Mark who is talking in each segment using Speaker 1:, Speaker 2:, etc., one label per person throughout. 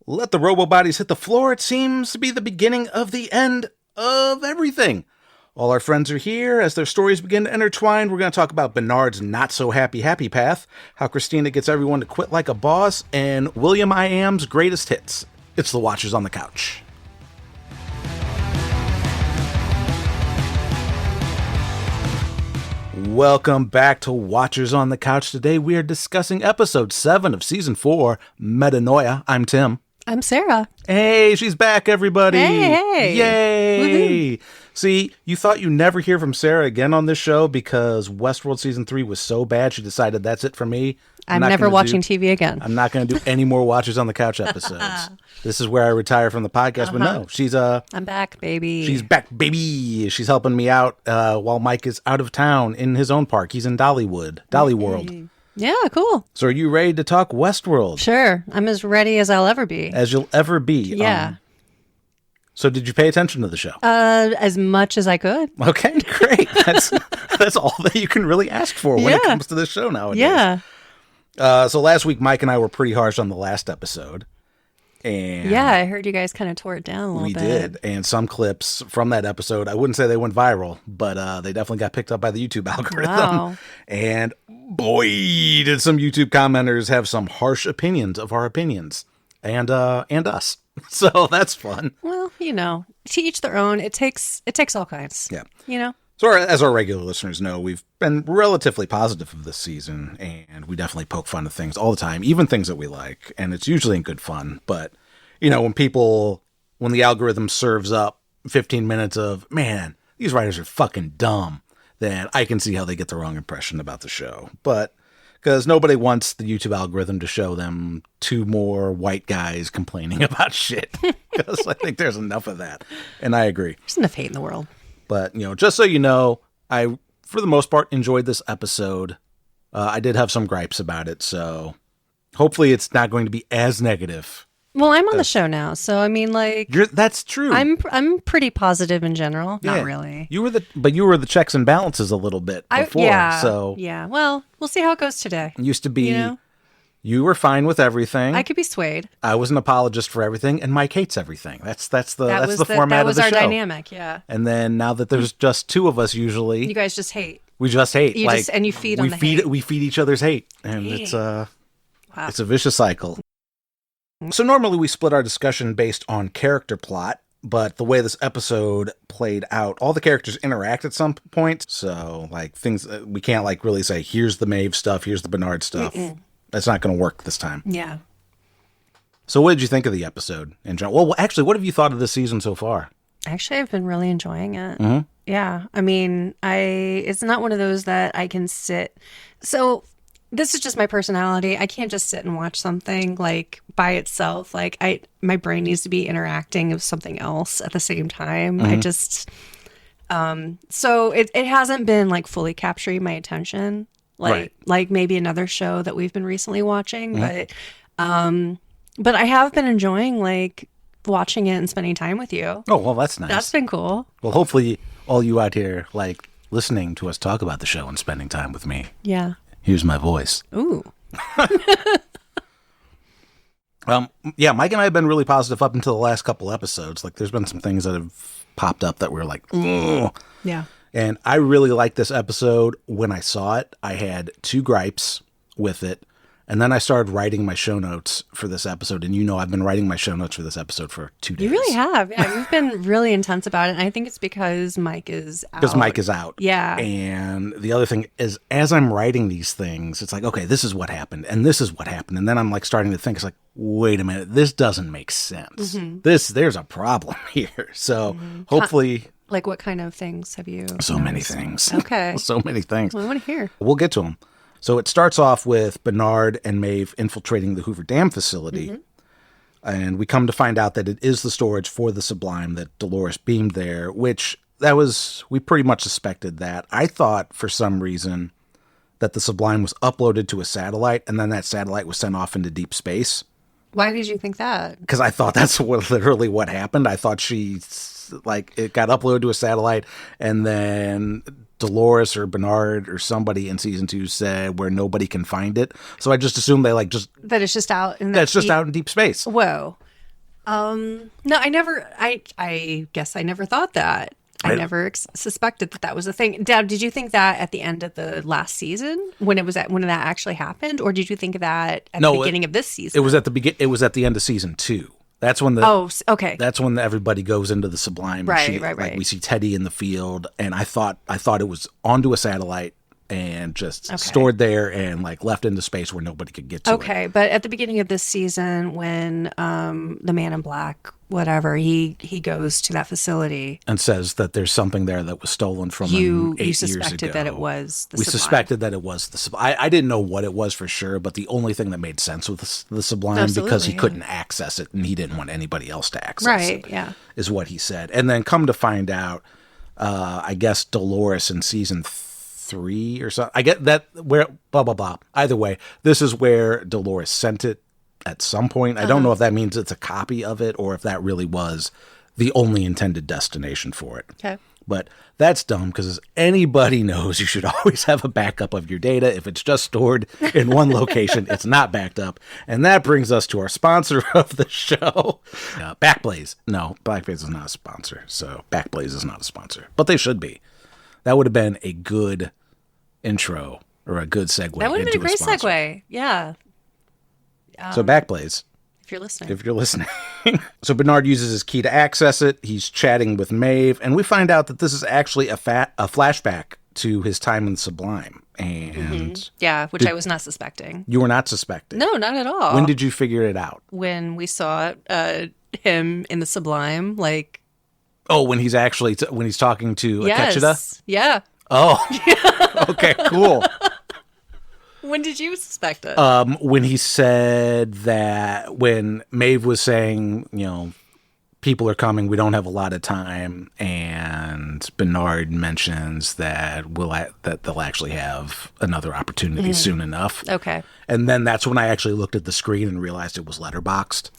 Speaker 1: Let the robo-bodies hit the floor. It seems to be the beginning of the end of everything. All our friends are here. As their stories begin to intertwine, we're going to talk about Bernard's not-so-happy path, how Christina gets everyone to quit like a boss, and William I Am's greatest hits. It's the Watchers on the Couch. Welcome back to Watchers on the Couch. Today we are discussing episode 7 of season 4, Metanoia. I'm Tim.
Speaker 2: I'm Sarah.
Speaker 1: Hey, she's back, everybody.
Speaker 2: Hey.
Speaker 1: Yay. Woohoo. See, you thought you'd never hear from Sarah again on this show because Westworld season 3 was so bad she decided that's it for me.
Speaker 2: I'm never watching TV again.
Speaker 1: I'm not going to do any more Watchers on the Couch episodes. This is where I retire from the podcast. But no, she's
Speaker 2: I'm back, baby.
Speaker 1: She's back, baby. She's helping me out while Mike is out of town in his own park. He's in Dollywood.
Speaker 2: Yeah, cool.
Speaker 1: So are you ready to talk Westworld?
Speaker 2: Sure. I'm as ready as I'll ever be.
Speaker 1: As you'll ever be.
Speaker 2: Yeah.
Speaker 1: So did you pay attention to the show?
Speaker 2: As much as I could.
Speaker 1: Okay, great. That's all that you can really ask for when it comes to this show nowadays.
Speaker 2: Yeah.
Speaker 1: So last week, Mike and I were pretty harsh on the last episode. And
Speaker 2: yeah, I heard you guys kind of tore it down a little bit.
Speaker 1: We did. And some clips from that episode, I wouldn't say they went viral, but they definitely got picked up by the YouTube algorithm.
Speaker 2: Wow.
Speaker 1: And boy, did some YouTube commenters have some harsh opinions of our opinions and us. So that's fun.
Speaker 2: Well, to each their own. It takes all kinds.
Speaker 1: Yeah. So as our regular listeners know, we've been relatively positive of this season, and we definitely poke fun at things all the time, even things that we like, and it's usually in good fun. But, when the algorithm serves up 15 minutes of, man, these writers are fucking dumb, then I can see how they get the wrong impression about the show. But because nobody wants the YouTube algorithm to show them 2 more white guys complaining about shit, because I think there's enough of that, and I agree.
Speaker 2: There's enough hate in the world.
Speaker 1: But, just so you know, I, for the most part, enjoyed this episode. I did have some gripes about it, so hopefully it's not going to be as negative.
Speaker 2: Well, I'm on the show now, so I mean,
Speaker 1: that's true.
Speaker 2: I'm pretty positive in you Not really.
Speaker 1: You were the checks and balances a little bit before.
Speaker 2: Yeah. Well, we'll see how it goes today.
Speaker 1: It used to be. You were fine with everything.
Speaker 2: I could be swayed.
Speaker 1: I was an apologist for everything, and Mike hates everything. That's the format of the show.
Speaker 2: That was our dynamic, yeah.
Speaker 1: And then now that there's just 2 of us, usually
Speaker 2: you guys just hate.
Speaker 1: We just hate.
Speaker 2: And you feed on the hate.
Speaker 1: We feed each other's hate, and it's a vicious cycle. So normally we split our discussion based on character plot, but the way this episode played out, all the characters interact at some point. So things we can't really say, here's the Maeve stuff, here's the Bernard stuff. Mm-mm. That's not going to work this time.
Speaker 2: Yeah.
Speaker 1: So what did you think of the episode in general? Well, actually, what have you thought of this season so far?
Speaker 2: Actually, I've been really enjoying it.
Speaker 1: Mm-hmm.
Speaker 2: Yeah. I mean, it's not one of those that I can sit. So this is just my personality. I can't just sit and watch something by itself. My brain needs to be interacting with something else at the same time.
Speaker 1: Mm-hmm.
Speaker 2: I just, so it hasn't been fully capturing my attention.
Speaker 1: Right.
Speaker 2: Like maybe another show that we've been recently watching,
Speaker 1: Mm-hmm.
Speaker 2: but I have been enjoying watching it and spending time with you.
Speaker 1: Oh, well, that's nice.
Speaker 2: That's been cool.
Speaker 1: Well, hopefully all you out here listening to us talk about the show and spending time with me.
Speaker 2: Yeah.
Speaker 1: Here's my voice.
Speaker 2: Ooh.
Speaker 1: Yeah, Mike and I have been really positive up until the last couple episodes. There's been some things that have popped up that were ugh.
Speaker 2: Yeah.
Speaker 1: And I really liked this episode. When I saw it, I had 2 gripes with it. And then I started writing my show notes for this episode. And I've been writing my show notes for this episode for 2 days.
Speaker 2: You really have. Yeah, you've been really intense about it. And I think it's because Mike is out.
Speaker 1: Because Mike is out.
Speaker 2: Yeah.
Speaker 1: And the other thing is, as I'm writing these things, it's okay, this is what happened. And this is what happened. And then I'm starting to think, wait a minute, this doesn't make sense.
Speaker 2: Mm-hmm.
Speaker 1: There's a problem here. So hopefully...
Speaker 2: what kind of things have you
Speaker 1: So
Speaker 2: noticed?
Speaker 1: many things.
Speaker 2: Okay.
Speaker 1: So many things.
Speaker 2: Well, I want to hear.
Speaker 1: We'll get to them. So it starts off with Bernard and Maeve infiltrating the Hoover Dam facility. Mm-hmm. And we come to find out that it is the storage for the Sublime that Dolores beamed there, which we pretty much suspected that. I thought for some reason that the Sublime was uploaded to a satellite and then that satellite was sent off into deep space.
Speaker 2: Why did you think that?
Speaker 1: Because I thought that's literally what happened. I thought it got uploaded to a satellite and then Dolores or Bernard or somebody in season 2 said where nobody can find it. So I just assumed they
Speaker 2: that it's just out in
Speaker 1: that's just out in deep space.
Speaker 2: Whoa. No, I guess I never thought that. I never suspected that that was a thing. Dad, did you think that at the end of the last season when when that actually happened, or did you think that at the
Speaker 1: No,
Speaker 2: beginning of this
Speaker 1: it
Speaker 2: season?
Speaker 1: was at the it was at the end of season 2. That's when
Speaker 2: Oh, okay.
Speaker 1: that's when everybody goes into the Sublime. And
Speaker 2: Right,
Speaker 1: like
Speaker 2: right.
Speaker 1: we see Teddy in the field, and I thought it was onto a satellite and just
Speaker 2: Okay.
Speaker 1: stored there and like left into space where nobody could get to it.
Speaker 2: Okay, but at the beginning of this season, when the Man in Black, whatever, he goes to that facility,
Speaker 1: And says that there's something there that was stolen from him
Speaker 2: you
Speaker 1: 8 years
Speaker 2: suspected
Speaker 1: ago.
Speaker 2: that it was the
Speaker 1: We
Speaker 2: Sublime.
Speaker 1: suspected that it was the Sublime. I didn't know what it was for sure, but the only thing that made sense with the Sublime, because
Speaker 2: Absolutely,
Speaker 1: he
Speaker 2: yeah.
Speaker 1: couldn't access it and he didn't want anybody else to access
Speaker 2: Right,
Speaker 1: it,
Speaker 2: yeah.
Speaker 1: is what he said. And then come to find out, I guess Dolores in season 3 or something. I get that where blah blah blah. Either way, this is where Dolores sent it at some point. I don't know if that means it's a copy of it or if that really was the only intended destination for it.
Speaker 2: Okay.
Speaker 1: But that's dumb because as anybody knows, you should always have a backup of your data. If it's just stored in one location, it's not backed up. And that brings us to our sponsor of the show, Backblaze. No, Backblaze is not a sponsor. So Backblaze is not a sponsor, but they should be. That would have been a good intro or a good segue.
Speaker 2: That would have been a great
Speaker 1: sponsor.
Speaker 2: segue. Yeah.
Speaker 1: So Backblaze,
Speaker 2: If you're listening.
Speaker 1: if you're listening. So Bernard uses his key to access it. He's chatting with Maeve, and we find out that this is actually a flashback to his time in Sublime. And
Speaker 2: Yeah, which I was not suspecting.
Speaker 1: you were not suspecting.
Speaker 2: No, not at all.
Speaker 1: When did you figure it out?
Speaker 2: When we saw him in the Sublime, like,
Speaker 1: Oh, when he's actually when he's talking to Akecheta?
Speaker 2: yes. Yeah.
Speaker 1: Oh, okay, cool.
Speaker 2: When did you suspect it?
Speaker 1: When he said that, when Maeve was saying, you know, people are coming, we don't have a lot of time, and Bernard mentions that that they'll actually have another opportunity soon enough.
Speaker 2: Okay.
Speaker 1: And then that's when I actually looked at the screen and realized it was letterboxed.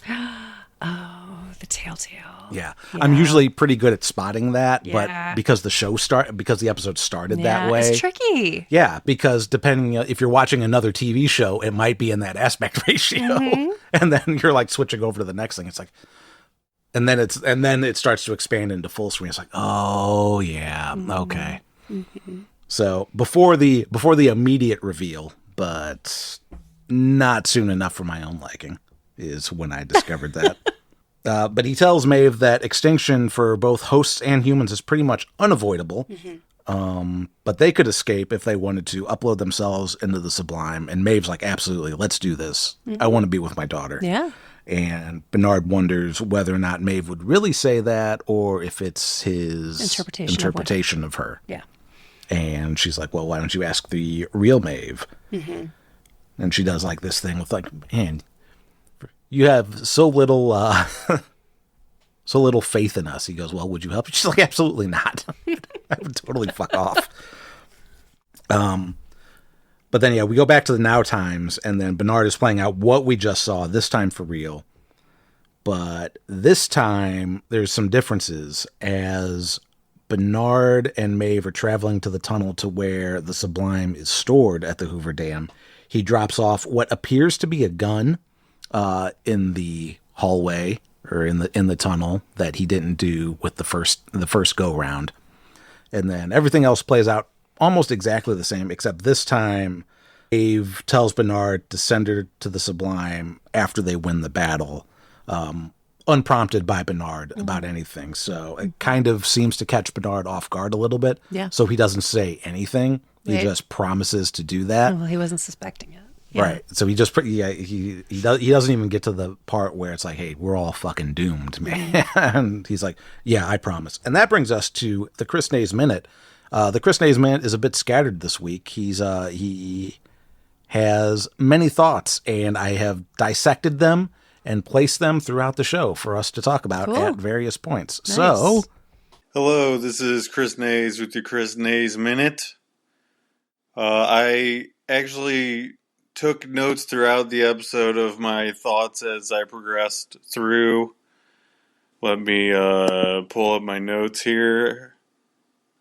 Speaker 2: Oh, the Telltale.
Speaker 1: Yeah. I'm usually pretty good at spotting that,
Speaker 2: Yeah.
Speaker 1: but because the episode started that way.
Speaker 2: It's tricky.
Speaker 1: Yeah, because depending if you're watching another TV show, it might be in that aspect ratio, and then you're like switching over to the next thing. It's like, and then it starts to expand into full screen. It's like, oh yeah, okay. So before the immediate reveal, but not soon enough for my own liking, is when I discovered that. But he tells Maeve that extinction for both hosts and humans is pretty much unavoidable. But they could escape if they wanted to upload themselves into the Sublime. And Maeve's like, absolutely, let's do this. I want to be with my daughter.
Speaker 2: Yeah.
Speaker 1: And Bernard wonders whether or not Maeve would really say that or if it's his
Speaker 2: Interpretation
Speaker 1: of her.
Speaker 2: Yeah.
Speaker 1: And she's like, well, why don't you ask the real Maeve? And she does like this thing with like, man, you have so little faith in us. He goes, well, would you help? She's like, absolutely not. I would totally fuck off. But then, yeah, we go back to the now times, and then Bernard is playing out what we just saw, this time for real. But this time, there's some differences as Bernard and Maeve are traveling to the tunnel to where the Sublime is stored at the Hoover Dam. He drops off what appears to be a gun in the hallway or in the tunnel that he didn't do with the first go round, and then everything else plays out almost exactly the same, except this time Maeve tells Bernard to send her to the Sublime after they win the battle, unprompted by Bernard about anything. So it kind of seems to catch Bernard off guard a little bit.
Speaker 2: Yeah.
Speaker 1: So he doesn't say anything. He
Speaker 2: Right.
Speaker 1: just promises to do that.
Speaker 2: Well, he wasn't suspecting it. Yeah.
Speaker 1: Right. So he just he doesn't even get to the part where it's like, hey, we're all fucking doomed, man. And he's like, yeah, I promise. And that brings us to the Chris Naes Minute. The Chris Naes Minute is a bit scattered this week. He has many thoughts, and I have dissected them and placed them throughout the show for us to talk about
Speaker 2: Cool.
Speaker 1: at various points.
Speaker 2: Nice.
Speaker 1: So,
Speaker 3: Hello, this is Chris Naes with your Chris Naes Minute. I actually took notes throughout the episode of my thoughts as I progressed through. Let me pull up my notes here.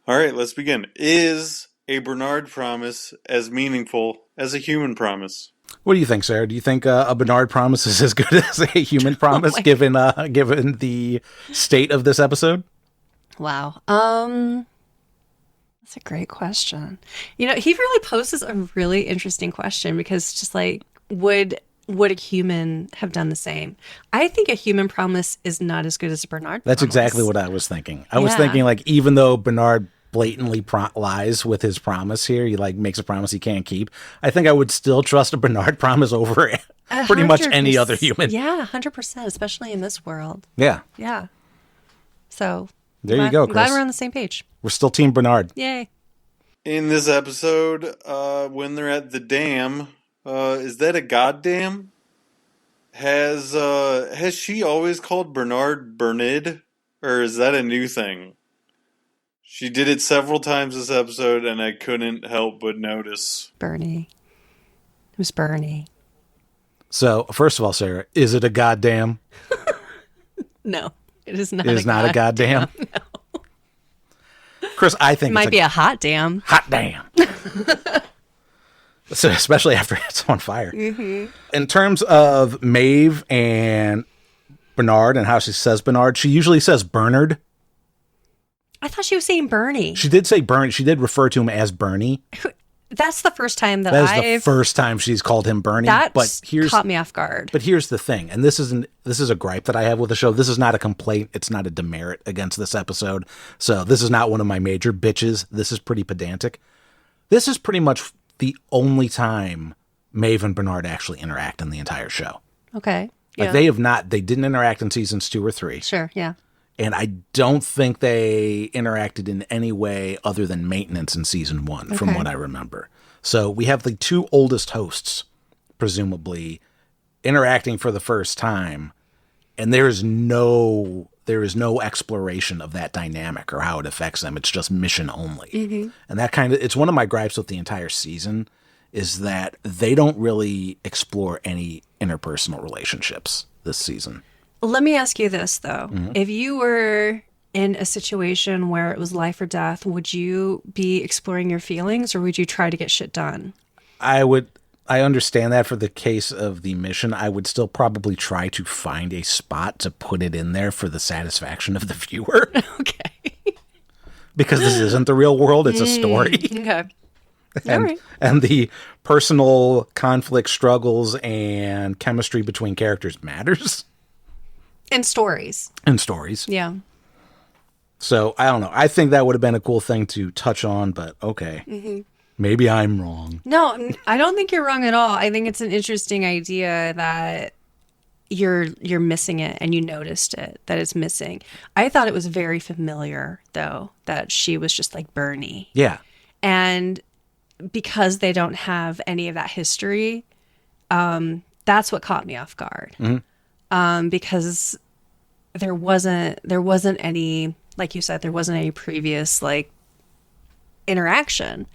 Speaker 3: Alright, let's begin. Is a Bernard promise as meaningful as a human promise?
Speaker 1: What do you think, Sarah? Do you think a Bernard promise is as good as a human promise, given the state of this episode?
Speaker 2: Wow. That's a great question. You know, he really poses a really interesting question because just like, would a human have done the same? I think a human promise is not as good as a Bernard
Speaker 1: That's
Speaker 2: promise.
Speaker 1: exactly what I was thinking. I was thinking, like, even though Bernard blatantly lies with his promise here, he like makes a promise he can't keep, I think I would still trust a Bernard promise over pretty much any other human.
Speaker 2: Yeah, 100%, especially in this world.
Speaker 1: Yeah.
Speaker 2: Yeah. So
Speaker 1: There you go,
Speaker 2: I'm glad
Speaker 1: Chris.
Speaker 2: we're on the same page.
Speaker 1: We're still Team Bernard.
Speaker 2: Yay.
Speaker 3: In this episode, when they're at the dam, is that a goddamn? Has she always called Bernard Bernid, or is that a new thing? She did it several times this episode, and I couldn't help but notice.
Speaker 2: Bernie. It was Bernie.
Speaker 1: So, first of all, Sarah, is it a goddamn?
Speaker 2: No, it is not.
Speaker 1: It is not a goddamn.
Speaker 2: No.
Speaker 1: Chris, I think
Speaker 2: It might be a hot damn.
Speaker 1: hot damn. So, especially after it's on fire.
Speaker 2: Mm-hmm.
Speaker 1: In terms of Maeve and Bernard and how she says Bernard, she usually says Bernard.
Speaker 2: I thought she was saying Bernie.
Speaker 1: She did say Bernie. She did refer to him as Bernie.
Speaker 2: That's the first time that
Speaker 1: That is the first time she's called him Bernie.
Speaker 2: That
Speaker 1: here's
Speaker 2: caught me off guard.
Speaker 1: But here's the thing, and this is a gripe that I have with the show. This is not a complaint. It's not a demerit against this episode. So this is not one of my major bitches. This is pretty pedantic. This is pretty much the only time Maeve and Bernard actually interact in the entire show.
Speaker 2: Okay.
Speaker 1: Like they didn't interact in seasons 2 or 3.
Speaker 2: Sure, yeah.
Speaker 1: And I don't think they interacted in any way other than maintenance in season 1, from what I remember. So we have the 2 oldest hosts, presumably, interacting for the first time, and there is no exploration of that dynamic or how it affects them. It's just mission only. Mm-hmm. And it's one of my gripes with the entire season is that they don't really explore any interpersonal relationships this season.
Speaker 2: Let me ask you this, though.
Speaker 1: Mm-hmm.
Speaker 2: If you were in a situation where it was life or death, would you be exploring your feelings or would you try to get shit done?
Speaker 1: I understand that for the case of the mission. I would still probably try to find a spot to put it in there for the satisfaction of the viewer.
Speaker 2: Okay.
Speaker 1: Because this isn't the real world, it's a story.
Speaker 2: Okay.
Speaker 1: And,
Speaker 2: All right.
Speaker 1: and the personal conflict, struggles, and chemistry between characters matters.
Speaker 2: And stories.
Speaker 1: In stories.
Speaker 2: Yeah.
Speaker 1: So, I don't know. I think that would have been a cool thing to touch on, but okay. Mm-hmm. Maybe I'm wrong.
Speaker 2: No, I don't think you're wrong at all. I think it's an interesting idea that you're missing it and you noticed it, that it's missing. I thought it was very familiar, though, that she was just like Bernie.
Speaker 1: Yeah.
Speaker 2: And because they don't have any of that history, that's what caught me off guard.
Speaker 1: Mm-hmm.
Speaker 2: Because there wasn't any, like you said, there wasn't any previous like interaction.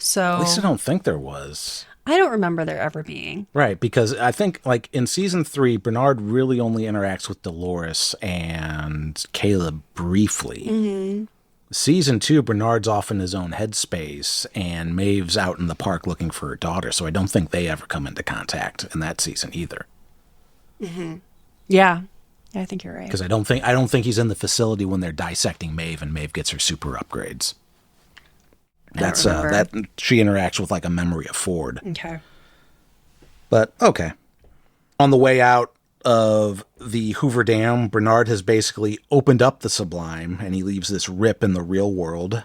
Speaker 2: So
Speaker 1: At least I don't think there was.
Speaker 2: I don't remember there ever being.
Speaker 1: Right, because I think like in season 3, Bernard really only interacts with Dolores and Caleb briefly. Mm-hmm. Season 2, Bernard's off in his own headspace and Maeve's out in the park looking for her daughter, so I don't think they ever come into contact in that season either.
Speaker 2: Mm-hmm. Yeah, I think you're right.
Speaker 1: Because I don't think he's in the facility when they're dissecting Maeve and Maeve gets her super upgrades. That's that she interacts with like a memory of Ford.
Speaker 2: Okay.
Speaker 1: But okay. On the way out of the Hoover Dam, Bernard has basically opened up the Sublime and he leaves this rip in the real world,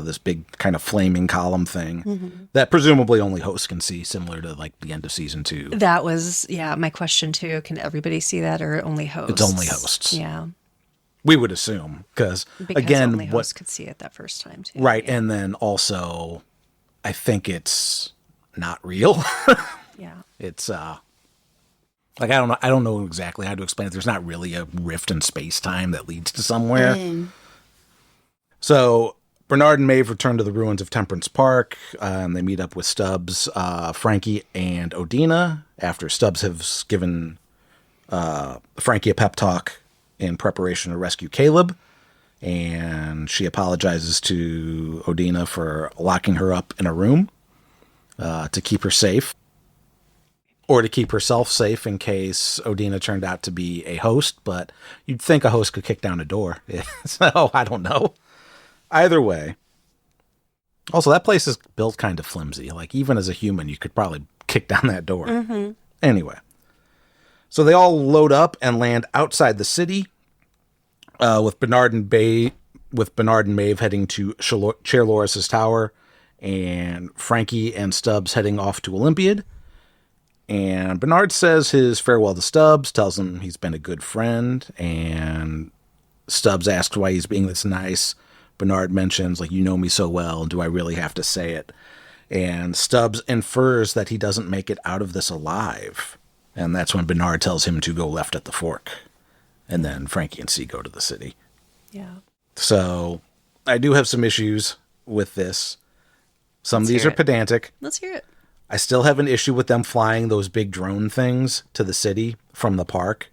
Speaker 1: this big kind of flaming column thing that presumably only hosts can see, similar to like the end of season 2.
Speaker 2: That was, my question too. Can everybody see that or only hosts?
Speaker 1: It's only hosts.
Speaker 2: Yeah.
Speaker 1: We would assume, because
Speaker 2: again, only hosts could see it that first time too.
Speaker 1: Right,
Speaker 2: yeah.
Speaker 1: and then also, I think it's not real.
Speaker 2: Yeah.
Speaker 1: It's like I don't know exactly how to explain it. There's not really a rift in space time that leads to somewhere. So Bernard and Maeve return to the ruins of Temperance Park, and they meet up with Stubbs, Frankie, and Odina after Stubbs has given Frankie a pep talk in preparation to rescue Caleb, and she apologizes to Odina for locking her up in a room to keep her safe. or to keep herself safe in case Odina turned out to be a host, but you'd think a host could kick down a door. So, I don't know. Either way. Also, that place is built kind of flimsy. Like, even as a human, you could probably kick down that door.
Speaker 2: Mm-hmm.
Speaker 1: Anyway. So they all load up and land outside the city, with Bernard and Maeve heading to Chair Loris's tower, and Frankie and Stubbs heading off to Olympiad. And Bernard says his farewell to Stubbs, tells him he's been a good friend, and Stubbs asks why he's being this nice. Bernard mentions, like, you know me so well, do I really have to say it? And Stubbs infers that he doesn't make it out of this alive. And that's when Bernard tells him to go left at the fork. And then Frankie and C go to the city.
Speaker 2: Yeah.
Speaker 1: So I do have some issues with this. Some of these are pedantic.
Speaker 2: Let's hear it.
Speaker 1: I still have an issue with them flying those big drone things to the city from the park.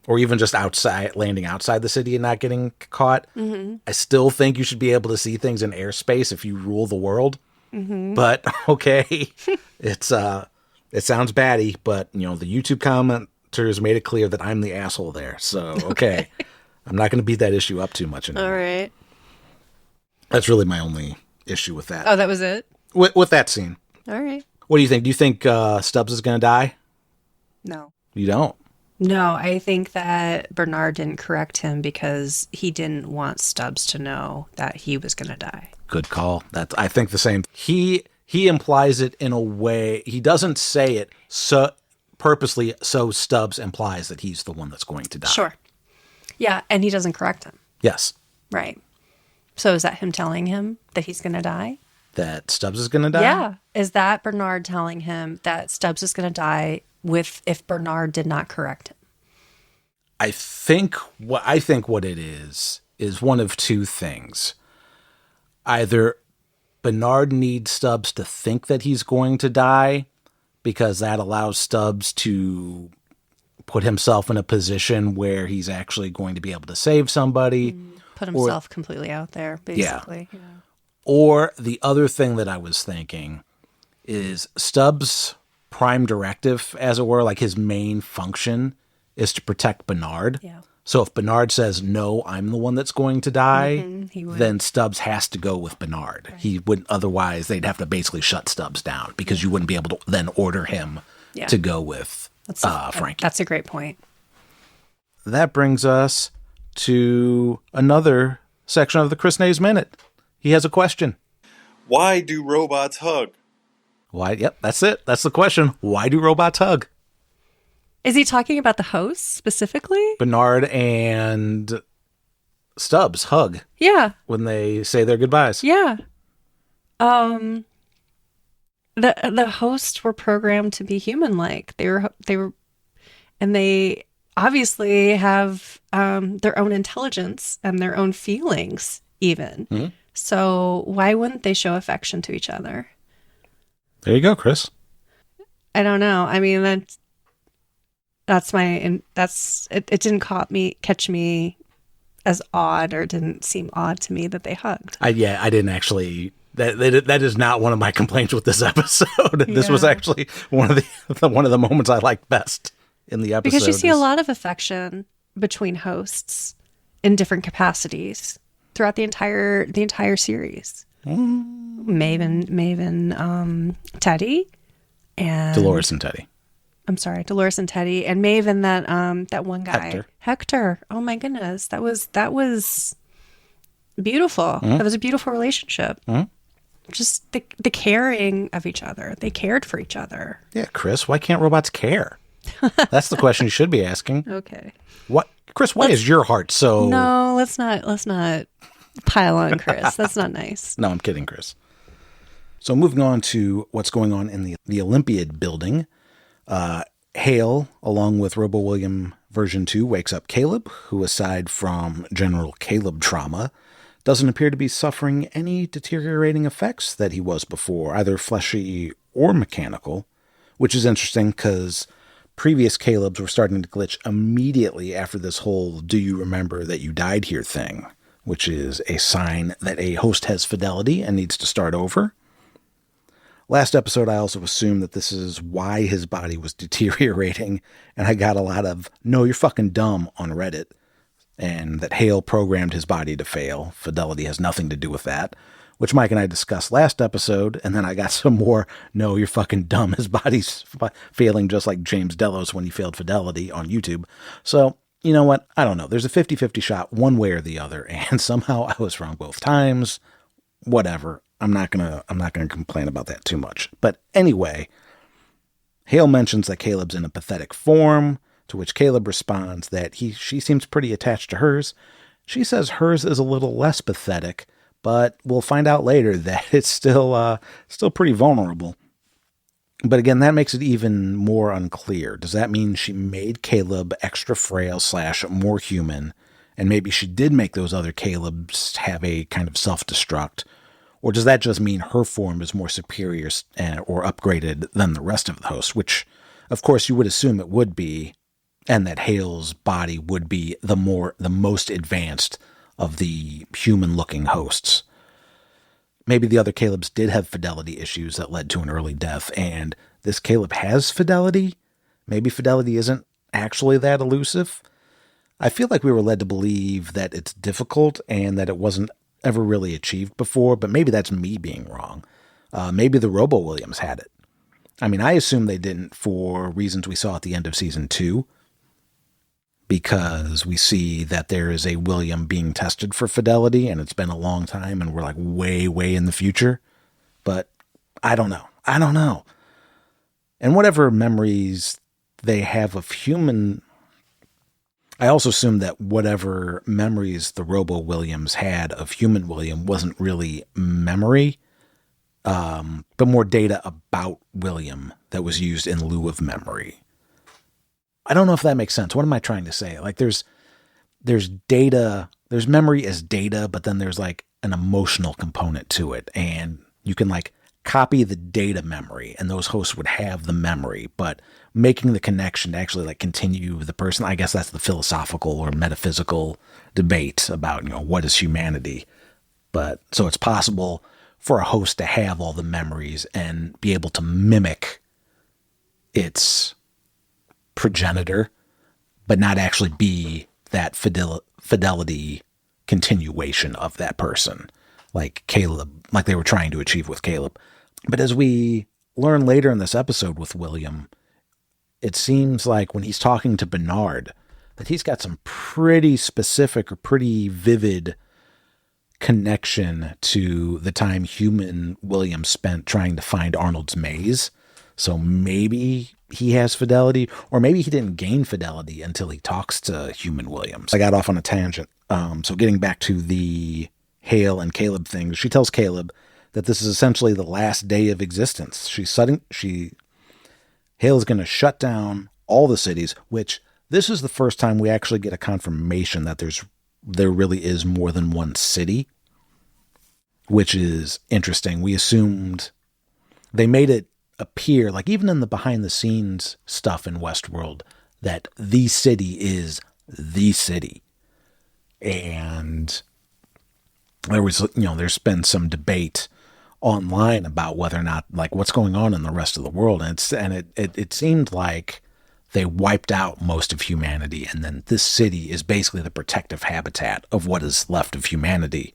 Speaker 1: Or even just outside, landing outside the city and not getting caught. Mm-hmm. I still think you should be able to see things in airspace if you rule the world. Mm-hmm. But, okay, it sounds batty, but, you know, the YouTube commenters made it clear that I'm the asshole there. So, okay. I'm not going to beat that issue up too much anymore.
Speaker 2: All right.
Speaker 1: That's really my only issue with that.
Speaker 2: Oh, that was it?
Speaker 1: With that scene.
Speaker 2: All right.
Speaker 1: What do you think? Do you think Stubbs is going to die?
Speaker 2: No.
Speaker 1: You don't?
Speaker 2: No, I think that Bernard didn't correct him because he didn't want Stubbs to know that he was going to die.
Speaker 1: Good call. I think the same. He implies it in a way. He doesn't say it so purposely, so Stubbs implies that he's the one that's going to die.
Speaker 2: Sure. Yeah, and he doesn't correct him.
Speaker 1: Yes.
Speaker 2: Right. So is that him telling him that he's going to die?
Speaker 1: That Stubbs is going to die?
Speaker 2: Yeah. Is that Bernard telling him that Stubbs is going to die if Bernard did not correct him?
Speaker 1: I think what it is one of two things. Either Bernard needs Stubbs to think that he's going to die because that allows Stubbs to put himself in a position where he's actually going to be able to save somebody.
Speaker 2: Put himself completely out there, basically. Yeah.
Speaker 1: Or the other thing that I was thinking is Stubbs' prime directive, as it were, like his main function is to protect Bernard. Yeah. So if Bernard says, no, I'm the one that's going to die, then Stubbs has to go with Bernard. Right. He wouldn't, otherwise they'd have to basically shut Stubbs down because you wouldn't be able to then order him to go with Frankie.
Speaker 2: That's a great point.
Speaker 1: That brings us to another section of the Chris Naes Minute. He has a question.
Speaker 3: Why do robots hug?
Speaker 1: Why? Yep, that's it. That's the question. Why do robots hug?
Speaker 2: Is he talking about the hosts specifically?
Speaker 1: Bernard and Stubbs hug. Yeah. When they say their goodbyes.
Speaker 2: Yeah. The hosts were programmed to be human-like. They were, and they obviously have their own intelligence and their own feelings, even. Mm-hmm. So why wouldn't they show affection to each other?
Speaker 1: There you go, Chris.
Speaker 2: I don't know. I mean, it didn't catch me as odd, or didn't seem odd to me that they hugged.
Speaker 1: I didn't actually. That is not one of my complaints with this episode. This was actually one of the moments I liked best in the episode.
Speaker 2: Because you see a lot of affection between hosts in different capacities throughout the entire series. Maven, Teddy, and
Speaker 1: Dolores and Teddy.
Speaker 2: I'm sorry, Dolores and Teddy, and Maeve and that one guy, Hector. Oh my goodness, that was beautiful. Mm-hmm. That was a beautiful relationship. Mm-hmm. Just the caring of each other. They cared for each other.
Speaker 1: Yeah, Chris, why can't robots care? That's the question you should be asking.
Speaker 2: Okay.
Speaker 1: What, Chris? Why is your heart so?
Speaker 2: No, let's not pile on Chris. That's not nice.
Speaker 1: No, I'm kidding, Chris. So moving on to what's going on in the Olympiad building. Hale, along with Robo William version 2, wakes up Caleb, who, aside from general Caleb trauma, doesn't appear to be suffering any deteriorating effects that he was before, either fleshy or mechanical, which is interesting because previous Calebs were starting to glitch immediately after this whole "do you remember that you died here" thing, which is a sign that a host has fidelity and needs to start over. Last episode, I also assumed that this is why his body was deteriorating, and I got a lot of, no, you're fucking dumb on Reddit, and that Hale programmed his body to fail. Fidelity has nothing to do with that, which Mike and I discussed last episode, and then I got some more, no, you're fucking dumb, his body's failing just like James Delos when he failed Fidelity on YouTube. So, you know what? I don't know. There's a 50-50 shot one way or the other, and somehow I was wrong both times. Whatever. I'm not gonna complain about that too much. But anyway, Hale mentions that Caleb's in a pathetic form, to which Caleb responds that she seems pretty attached to hers. She says hers is a little less pathetic, but we'll find out later that it's still pretty vulnerable. But again, that makes it even more unclear. Does that mean she made Caleb extra frail / more human, and maybe she did make those other Calebs have a kind of self-destruct? Or does that just mean her form is more superior or upgraded than the rest of the host, which, of course, you would assume it would be, and that Hale's body would be the most advanced of the human-looking hosts. Maybe the other Calebs did have fidelity issues that led to an early death, and this Caleb has fidelity? Maybe fidelity isn't actually that elusive? I feel like we were led to believe that it's difficult and that it wasn't ever really achieved before, but maybe that's me being wrong. Maybe the Robo-Williams had it. I mean, I assume they didn't for reasons we saw at the end of season 2, because we see that there is a William being tested for fidelity, and it's been a long time, and we're like way, way in the future. But I don't know. And whatever memories they have of human, I also assume that whatever memories the Robo-Williams had of human William wasn't really memory, but more data about William that was used in lieu of memory. I don't know if that makes sense. What am I trying to say? Like there's data, there's memory as data, but then there's like an emotional component to it. And you can like copy the data memory, and those hosts would have the memory, but making the connection to actually like continue the person, I guess that's the philosophical or metaphysical debate about, what is humanity? But so it's possible for a host to have all the memories and be able to mimic its progenitor, but not actually be that fidelity continuation of that person, like Caleb, like they were trying to achieve with Caleb. But as we learn later in this episode with William, it seems like when he's talking to Bernard, that he's got some pretty specific or pretty vivid connection to the time human William spent trying to find Arnold's maze. So maybe he has fidelity, or maybe he didn't gain fidelity until he talks to human Williams. I got off on a tangent. So getting back to the Hale and Caleb thing, she tells Caleb that this is essentially the last day of existence. Hale is going to shut down all the cities, which this is the first time we actually get a confirmation that there really is more than one city, which is interesting. We assumed they made it appear, like even in the behind the scenes stuff in Westworld, that the city is the city. And there was, there's been some debate online about whether or not, like, what's going on in the rest of the world. And it seemed like they wiped out most of humanity, and then this city is basically the protective habitat of what is left of humanity,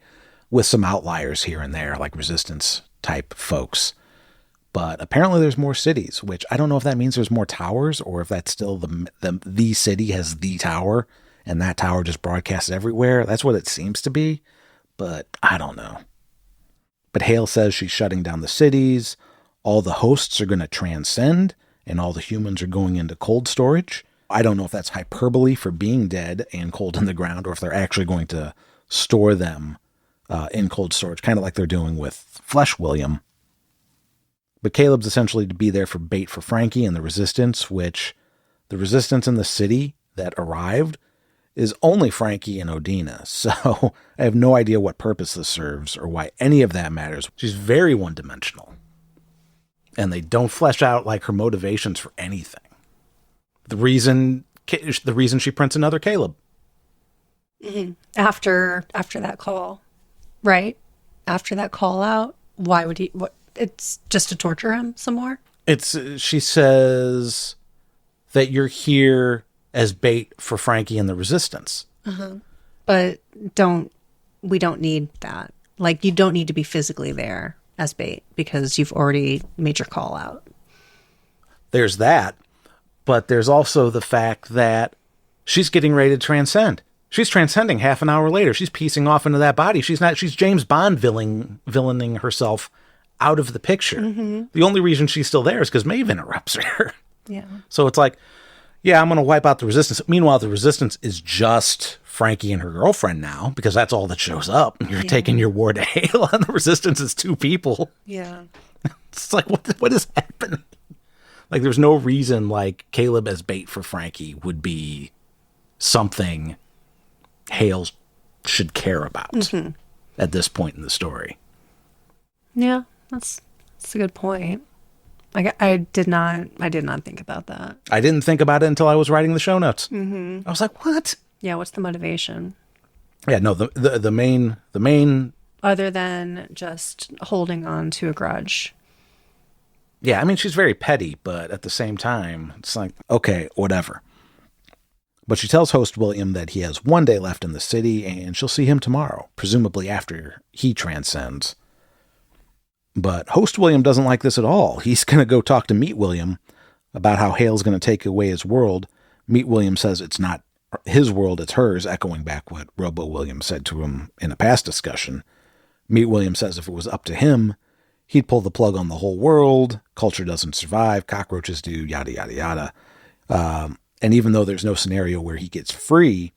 Speaker 1: with some outliers here and there, like resistance type folks. But apparently there's more cities, which I don't know if that means there's more towers, or if that's still the city has the tower, and that tower just broadcasts everywhere. That's what it seems to be, but I don't know. But Hale says she's shutting down the cities, all the hosts are going to transcend, and all the humans are going into cold storage. I don't know if that's hyperbole for being dead and cold in the ground, or if they're actually going to store them in cold storage, kind of like they're doing with Flesh William. But Caleb's essentially to be there for bait for Frankie and the resistance, which the resistance in the city that arrived is only Frankie and Odina. So I have no idea what purpose this serves or why any of that matters. She's very one-dimensional. And they don't flesh out like her motivations for anything. The reason she prints another Caleb.
Speaker 2: Mm-hmm. After that call, right? After that call out, why would he? It's just to torture him some more.
Speaker 1: She says that you're here as bait for Frankie and the Resistance.
Speaker 2: But we don't need that. Like, you don't need to be physically there as bait because you've already made your call out.
Speaker 1: There's that, but there's also the fact that she's getting ready to transcend. She's transcending half an hour later. She's piecing off into that body. She's James Bond villaining herself out of the picture. The only reason she's still there is because Maeve interrupts her.
Speaker 2: Yeah.
Speaker 1: So it's like, yeah, I'm going to wipe out the Resistance. Meanwhile, the Resistance is just Frankie and her girlfriend now, because that's all that shows up. You're taking your war to Hale, and the Resistance is 2 people.
Speaker 2: Yeah.
Speaker 1: It's like, what is happening? Like, there's no reason, like, Caleb as bait for Frankie would be something Hale should care about at this point in the story.
Speaker 2: Yeah, that's a good point. I did not think about that.
Speaker 1: I didn't think about it until I was writing the show notes. I was like, what?
Speaker 2: Yeah, what's the motivation?
Speaker 1: Yeah, no, the main
Speaker 2: Other than just holding on to a grudge.
Speaker 1: Yeah, I mean, she's very petty, but at the same time, it's like, okay, whatever. But she tells host William that he has 1 day left in the city, and she'll see him tomorrow, presumably after he transcends. But host William doesn't like this at all. He's going to go talk to Meet William about how Hale's going to take away his world. Meet William says it's not his world, it's hers, echoing back what Robo William said to him in a past discussion. Meet William says if it was up to him, he'd pull the plug on the whole world. Culture doesn't survive. Cockroaches do, yada, yada, yada. And even though there's no scenario where he gets free,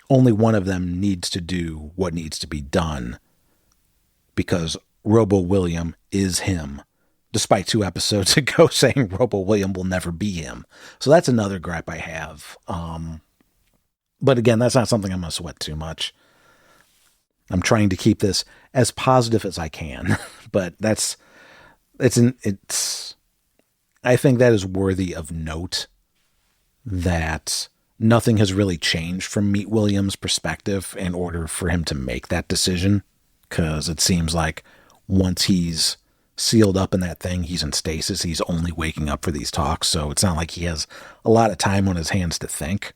Speaker 1: only one of them needs to do what needs to be done, because Robo William is him, despite 2 episodes ago saying Robo William will never be him. So that's another gripe I have. But again, that's not something I'm going to sweat too much. I'm trying to keep this as positive as I can, but I think that is worthy of note, that nothing has really changed from Meet William's perspective in order for him to make that decision. Because it seems like once he's sealed up in that thing, he's in stasis. He's only waking up for these talks. So it's not like he has a lot of time on his hands to think.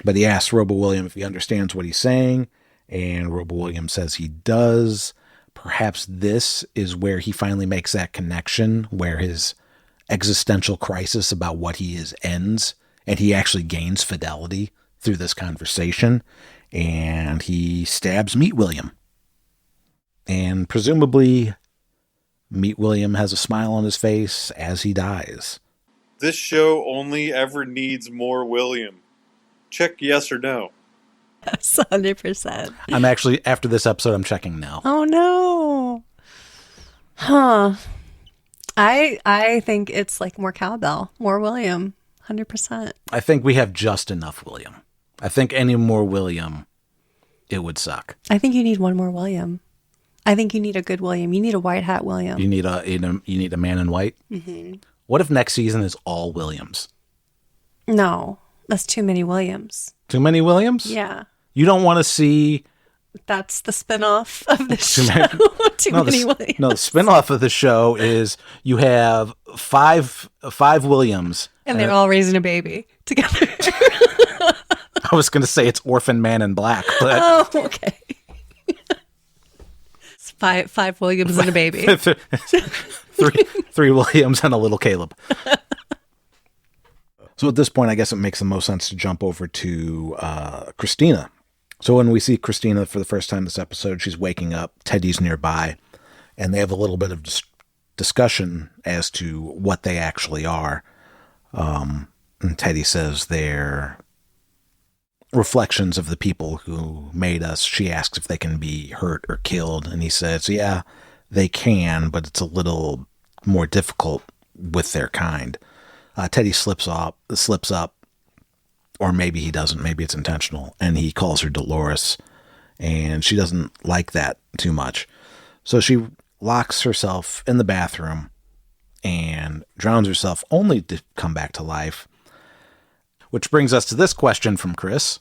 Speaker 1: But he asks Robo William if he understands what he's saying. And Robo William says he does. Perhaps this is where he finally makes that connection, where his existential crisis about what he is ends, and he actually gains fidelity through this conversation. And he stabs Meet William. And presumably, Meet William has a smile on his face as he dies.
Speaker 3: This show only ever needs more William. Check yes or no.
Speaker 2: That's 100%.
Speaker 1: I'm actually, after this episode, I'm checking no.
Speaker 2: Oh, no. Huh. I think it's like more cowbell, more William, 100%.
Speaker 1: I think we have just enough William. I think any more William, it would suck.
Speaker 2: I think you need one more William. I think you need a good William. You need a white hat William.
Speaker 1: You need a man in white. Mm-hmm. What if next season is all Williams?
Speaker 2: No, that's too many Williams.
Speaker 1: Too many Williams?
Speaker 2: Yeah.
Speaker 1: You don't want to see...
Speaker 2: That's the spinoff of the show. Too many Williams.
Speaker 1: No, the spinoff of the show is you have five Williams.
Speaker 2: And they're all raising a baby together.
Speaker 1: I was going to say it's Orphan Man in Black. But
Speaker 2: oh, okay. It's five Williams and a baby.
Speaker 1: three Williams and a little Caleb. So at this point, I guess it makes the most sense to jump over to Christina. So when we see Christina for the first time this episode, she's waking up, Teddy's nearby, and they have a little bit of discussion as to what they actually are. And Teddy says they're reflections of the people who made us. She asks if they can be hurt or killed, and he says, yeah, they can, but it's a little more difficult with their kind. Teddy slips up, or maybe he doesn't, maybe it's intentional, and he calls her Dolores, and she doesn't like that too much. So she locks herself in the bathroom and drowns herself only to come back to life. Which brings us to this question from Chris.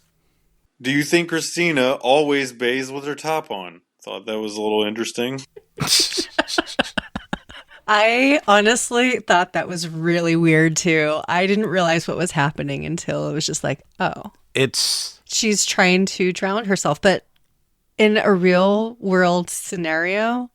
Speaker 3: Do you think Christina always bathes with her top on? Thought that was a little interesting.
Speaker 2: I honestly thought that was really weird too. I didn't realize what was happening until it was just like, oh, she's trying to drown herself. But in a real world scenario,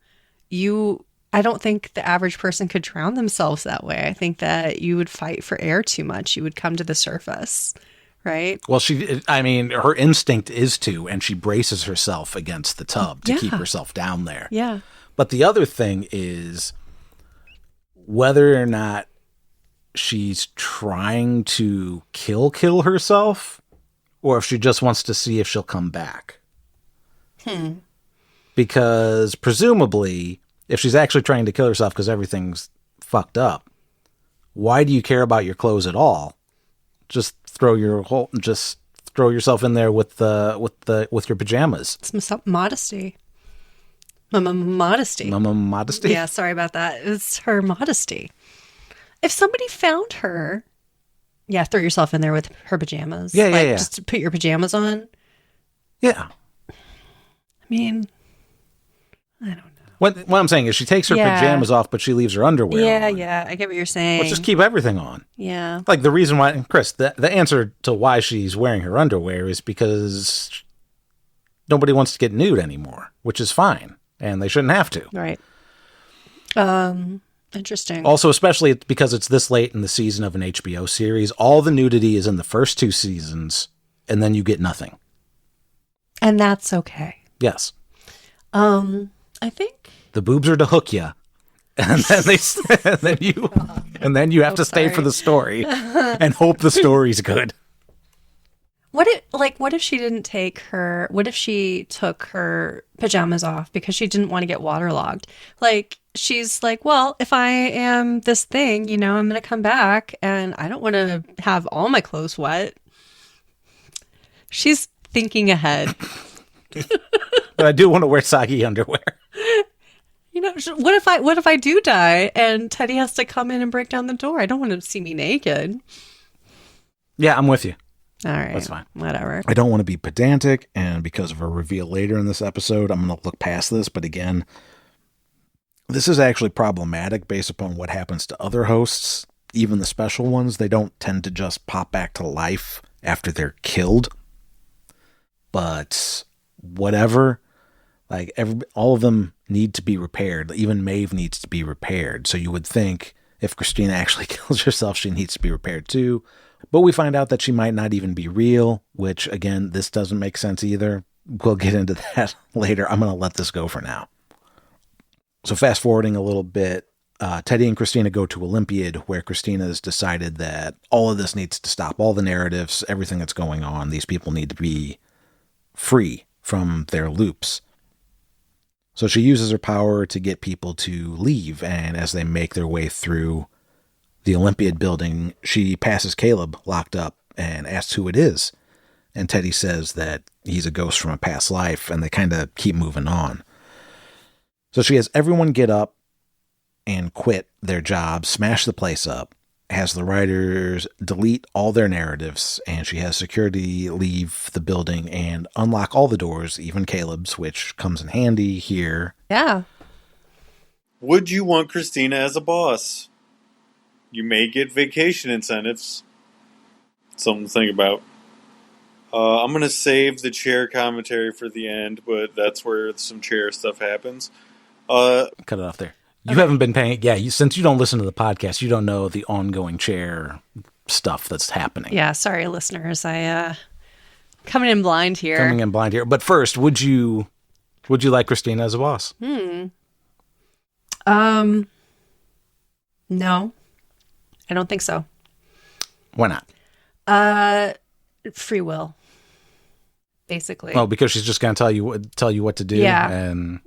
Speaker 2: I don't think the average person could drown themselves that way. I think that you would fight for air too much. You would come to the surface, right?
Speaker 1: Well, her instinct is to, and she braces herself against the tub to keep herself down there.
Speaker 2: Yeah.
Speaker 1: But the other thing is whether or not she's trying to kill herself, or if she just wants to see if she'll come back. Because presumably, if she's actually trying to kill herself because everything's fucked up, why do you care about your clothes at all? Just throw yourself in there with your pajamas.
Speaker 2: It's modesty. Modesty.
Speaker 1: Modesty?
Speaker 2: Yeah, sorry about that. It's her modesty. If somebody found her, throw yourself in there with her pajamas.
Speaker 1: Yeah.
Speaker 2: Just put your pajamas on.
Speaker 1: Yeah.
Speaker 2: I mean, I don't know.
Speaker 1: What I'm saying is she takes her pajamas off, but she leaves her underwear on.
Speaker 2: Yeah, I get what you're saying.
Speaker 1: Let's just keep everything on.
Speaker 2: Yeah.
Speaker 1: Like the reason why, Chris, the answer to why she's wearing her underwear is because nobody wants to get nude anymore, which is fine. And they shouldn't have to.
Speaker 2: Right. Interesting.
Speaker 1: Also, especially because it's this late in the season of an HBO series, all the nudity is in the first 2 seasons, and then you get nothing.
Speaker 2: And that's okay.
Speaker 1: Yes.
Speaker 2: I think
Speaker 1: the boobs are to hook you, and then you have to stay for the story and hope the story's good.
Speaker 2: What if she didn't take her? What if she took her pajamas off because she didn't want to get waterlogged? Like, she's like, well, if I am this thing, I'm going to come back and I don't want to have all my clothes wet. She's thinking ahead.
Speaker 1: But I do want to wear saggy underwear.
Speaker 2: What if I do die and Teddy has to come in and break down the door? I don't want him to see me naked.
Speaker 1: Yeah, I'm with you.
Speaker 2: All right.
Speaker 1: That's fine.
Speaker 2: Whatever.
Speaker 1: I don't want to be pedantic, and because of a reveal later in this episode, I'm going to look past this. But again, this is actually problematic based upon what happens to other hosts. Even the special ones, they don't tend to just pop back to life after they're killed. But whatever, all of them need to be repaired. Even Maeve needs to be repaired. So you would think if Christina actually kills herself, she needs to be repaired too. But we find out that she might not even be real, which, again, this doesn't make sense either. We'll get into that later. I'm going to let this go for now. So fast forwarding a little bit, Teddy and Christina go to Olympiad, where Christina has decided that all of this needs to stop. All the narratives, everything that's going on, these people need to be free from their loops. So she uses her power to get people to leave, and as they make their way through the Olympiad building, she passes Caleb locked up and asks who it is. And Teddy says that he's a ghost from a past life, and they kind of keep moving on. So she has everyone get up and quit their jobs, smash the place up, has the writers delete all their narratives, and she has security leave the building and unlock all the doors, even Caleb's, which comes in handy here.
Speaker 2: Yeah.
Speaker 3: Would you want Christina as a boss? You may get vacation incentives. Something to think about. I'm going to save the chair commentary for the end, but that's where some chair stuff happens.
Speaker 1: Cut it off there. You haven't been paying... Yeah, since you don't listen to the podcast, you don't know the ongoing chair stuff that's happening.
Speaker 2: Yeah, sorry, listeners. Coming in blind here.
Speaker 1: But first, would you like Christina as a boss?
Speaker 2: No. I don't think so.
Speaker 1: Why not?
Speaker 2: Free will, basically.
Speaker 1: Oh, because she's just going to tell you what to do.
Speaker 2: Yeah.
Speaker 1: And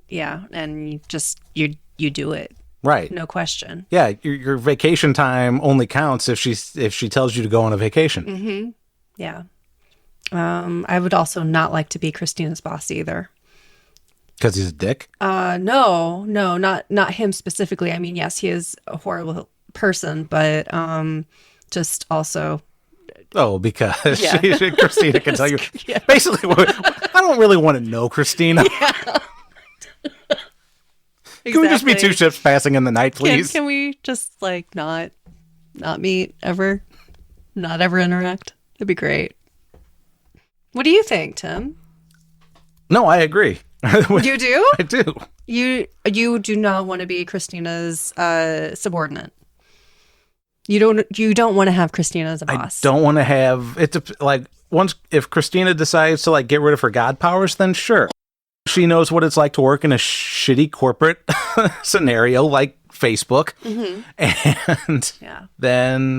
Speaker 2: you do it.
Speaker 1: Right.
Speaker 2: No question.
Speaker 1: Yeah, your vacation time only counts if she tells you to go on a vacation.
Speaker 2: Mm-hmm. Yeah. I would also not like to be Christina's boss either.
Speaker 1: Because he's a dick?
Speaker 2: No, not him specifically. I mean, yes, he is a horrible person, but just also...
Speaker 1: Oh, because Christina can tell you.
Speaker 2: Yeah.
Speaker 1: Basically, I don't really want to know Christina.
Speaker 2: Yeah.
Speaker 1: Can we just be
Speaker 2: Exactly.
Speaker 1: two ships passing in the night, please?
Speaker 2: Can we just like not meet ever? Not ever interact? That'd be great. What do you think, Tim?
Speaker 1: No, I agree.
Speaker 2: You do?
Speaker 1: I do.
Speaker 2: You do not want to be Christina's subordinate. You don't want to have Christina as a boss.
Speaker 1: I don't want to have it. Like once, if Christina decides to like get rid of her god powers, then sure, she knows what it's like to work in a shitty corporate scenario like Facebook, and then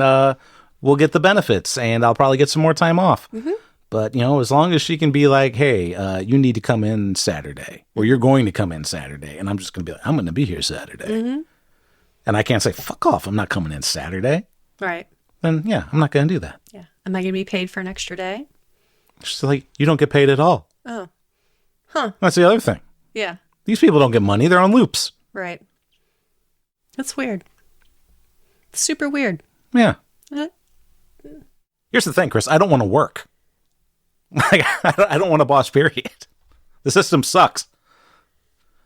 Speaker 1: we'll get the benefits, and I'll probably get some more time off. But as long as she can be like, hey, you need to come in Saturday, or you're going to come in Saturday, and I'm just going to be like, I'm going to be here Saturday. And I can't say, fuck off, I'm not coming in Saturday.
Speaker 2: Right.
Speaker 1: Then, yeah, I'm not going to do that.
Speaker 2: Yeah. Am I going to be paid for an extra day?
Speaker 1: She's like, you don't get paid at all.
Speaker 2: Oh. Huh.
Speaker 1: That's the other thing.
Speaker 2: Yeah.
Speaker 1: These people don't get money. They're on loops.
Speaker 2: Right. That's weird. Super weird.
Speaker 1: Yeah.
Speaker 2: Uh,
Speaker 1: Here's the thing, Chris. I don't want to work. Like, I don't want a boss, period. The system sucks.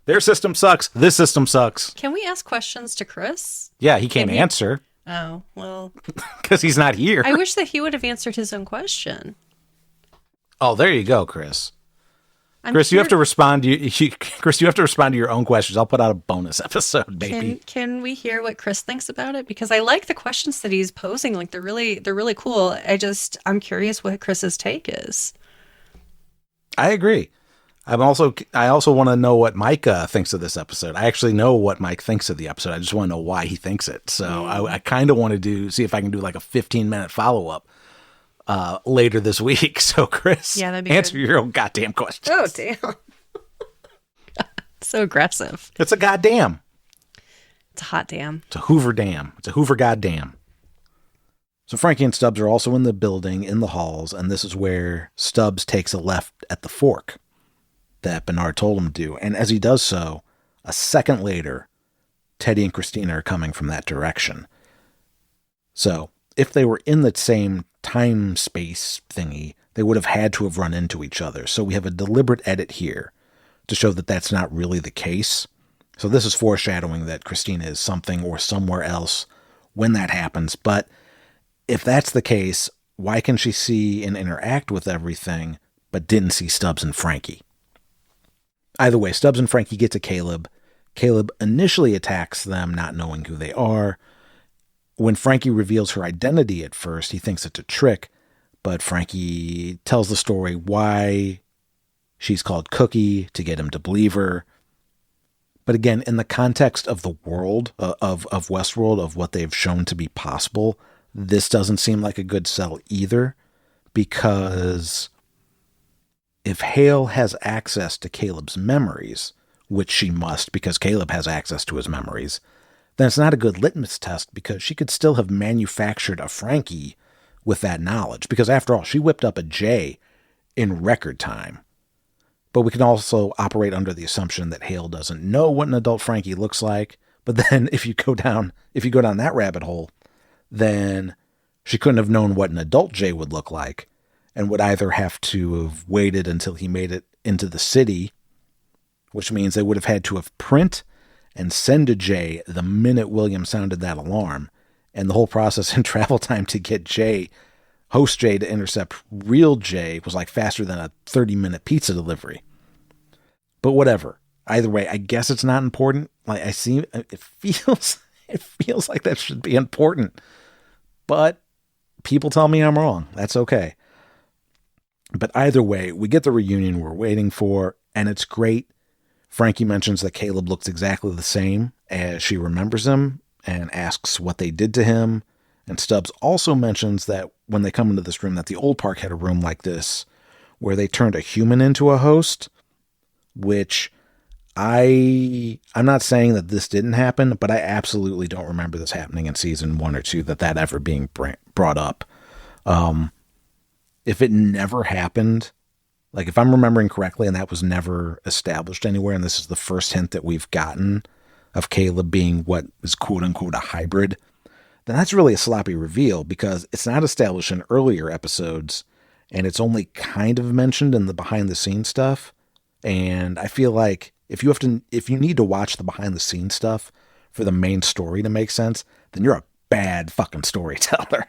Speaker 1: Their system sucks. This system sucks.
Speaker 2: Can we ask questions to Chris?
Speaker 1: Yeah, he can't answer
Speaker 2: Oh, well.
Speaker 1: because he's not here.
Speaker 2: I wish that he would have answered his own question.
Speaker 1: Oh, there you go, Chris.
Speaker 2: I'm
Speaker 1: Chris, you have to
Speaker 2: cur-
Speaker 1: respond. Chris, you have to respond to your own questions. I'll put out a bonus episode, baby.
Speaker 2: Can we hear what Chris thinks about it? Because I like the questions that he's posing. Like they're really cool. I'm curious what Chris's take is.
Speaker 1: I agree. I also want to know what Mike thinks of this episode. I actually know what Mike thinks of the episode. I just want to know why he thinks it. So I kind of want to see if I can do like a 15-minute follow-up later this week. So Chris,
Speaker 2: That'd be
Speaker 1: answer
Speaker 2: good.
Speaker 1: your own goddamn questions.
Speaker 2: Oh, damn. So aggressive.
Speaker 1: It's a goddamn.
Speaker 2: It's a hot damn.
Speaker 1: It's a Hoover dam. It's a Hoover goddamn. So Frankie and Stubbs are also in the building, in the halls, and this is where Stubbs takes a left at the fork that Bernard told him to. And as he does so, a second later, Teddy and Christina are coming from that direction. So if they were in the same time-space thingy, they would have had to have run into each other. So we have a deliberate edit here to show that that's not really the case. So this is foreshadowing that Christina is something or somewhere else when that happens. But if that's the case, why can she see and interact with everything, but didn't see Stubbs and Frankie? Either way, Stubbs and Frankie get to Caleb. Caleb initially attacks them, not knowing who they are. When Frankie reveals her identity at first, he thinks it's a trick, but Frankie tells the story why she's called Cookie to get him to believe her. But again, in the context of the world, of Westworld, of what they've shown to be possible, this doesn't seem like a good sell either, because if Hale has access to Caleb's memories, which she must because Caleb has access to his memories, then it's not a good litmus test because she could still have manufactured a Frankie with that knowledge. Because after all, she whipped up a Jay in record time. But we can also operate under the assumption that Hale doesn't know what an adult Frankie looks like. But then if you go down that rabbit hole, then she couldn't have known what an adult Jay would look like, and would either have to have waited until he made it into the city, which means they would have had to have print and send a Jay the minute William sounded that alarm, and the whole process and travel time to get Jay, host Jay, to intercept real Jay was like faster than a 30-minute pizza delivery. But whatever. Either way, I guess it's not important. Like it feels like that should be important. But people tell me I'm wrong. That's okay. But either way, we get the reunion we're waiting for, and it's great. Frankie mentions that Caleb looks exactly the same as she remembers him and asks what they did to him. And Stubbs also mentions that when they come into this room, that the old park had a room like this where they turned a human into a host, which I'm not saying that this didn't happen, but I absolutely don't remember this happening in season 1 or 2, that ever being brought up. If it never happened, like if I'm remembering correctly and that was never established anywhere, and this is the first hint that we've gotten of Caleb being what is quote unquote a hybrid, then that's really a sloppy reveal because it's not established in earlier episodes and it's only kind of mentioned in the behind the scenes stuff. And I feel like If you need to watch the behind the scenes stuff for the main story to make sense, then you're a bad fucking storyteller.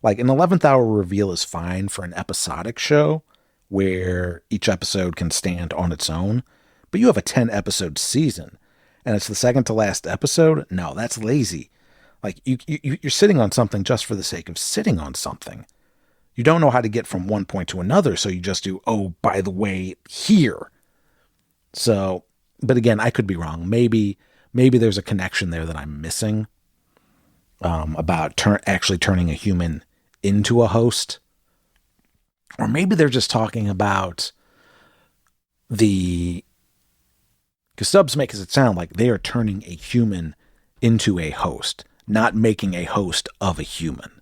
Speaker 1: Like, an 11th hour reveal is fine for an episodic show where each episode can stand on its own, but you have a 10 episode season and it's the second to last episode. No, that's lazy. Like, you're sitting on something just for the sake of sitting on something. You don't know how to get from one point to another, so you just do, oh, by the way, here. So, but again, I could be wrong. Maybe there's a connection there that I'm missing about actually turning a human into a host. Or maybe they're just talking about because Stubbs makes it sound like they are turning a human into a host, not making a host of a human.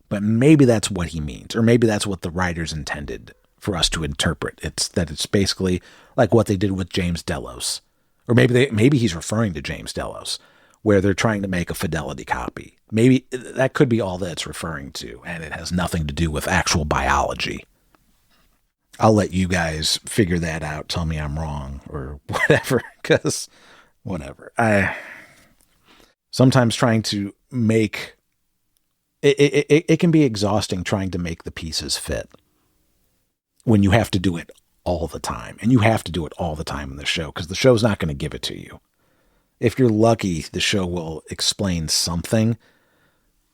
Speaker 1: But maybe that's what he means, or maybe that's what the writers intended for us to interpret. It's basically like what they did with James Delos, or maybe he's referring to James Delos, where they're trying to make a fidelity copy. Maybe that could be all that it's referring to, and it has nothing to do with actual biology. I'll let you guys figure that out. Tell me I'm wrong or whatever, because whatever. I sometimes trying to make it can be exhausting trying to make the pieces fit when you have to do it all the time, and you have to do it all the time in the show because the show's not going to give it to you. If you're lucky, the show will explain something,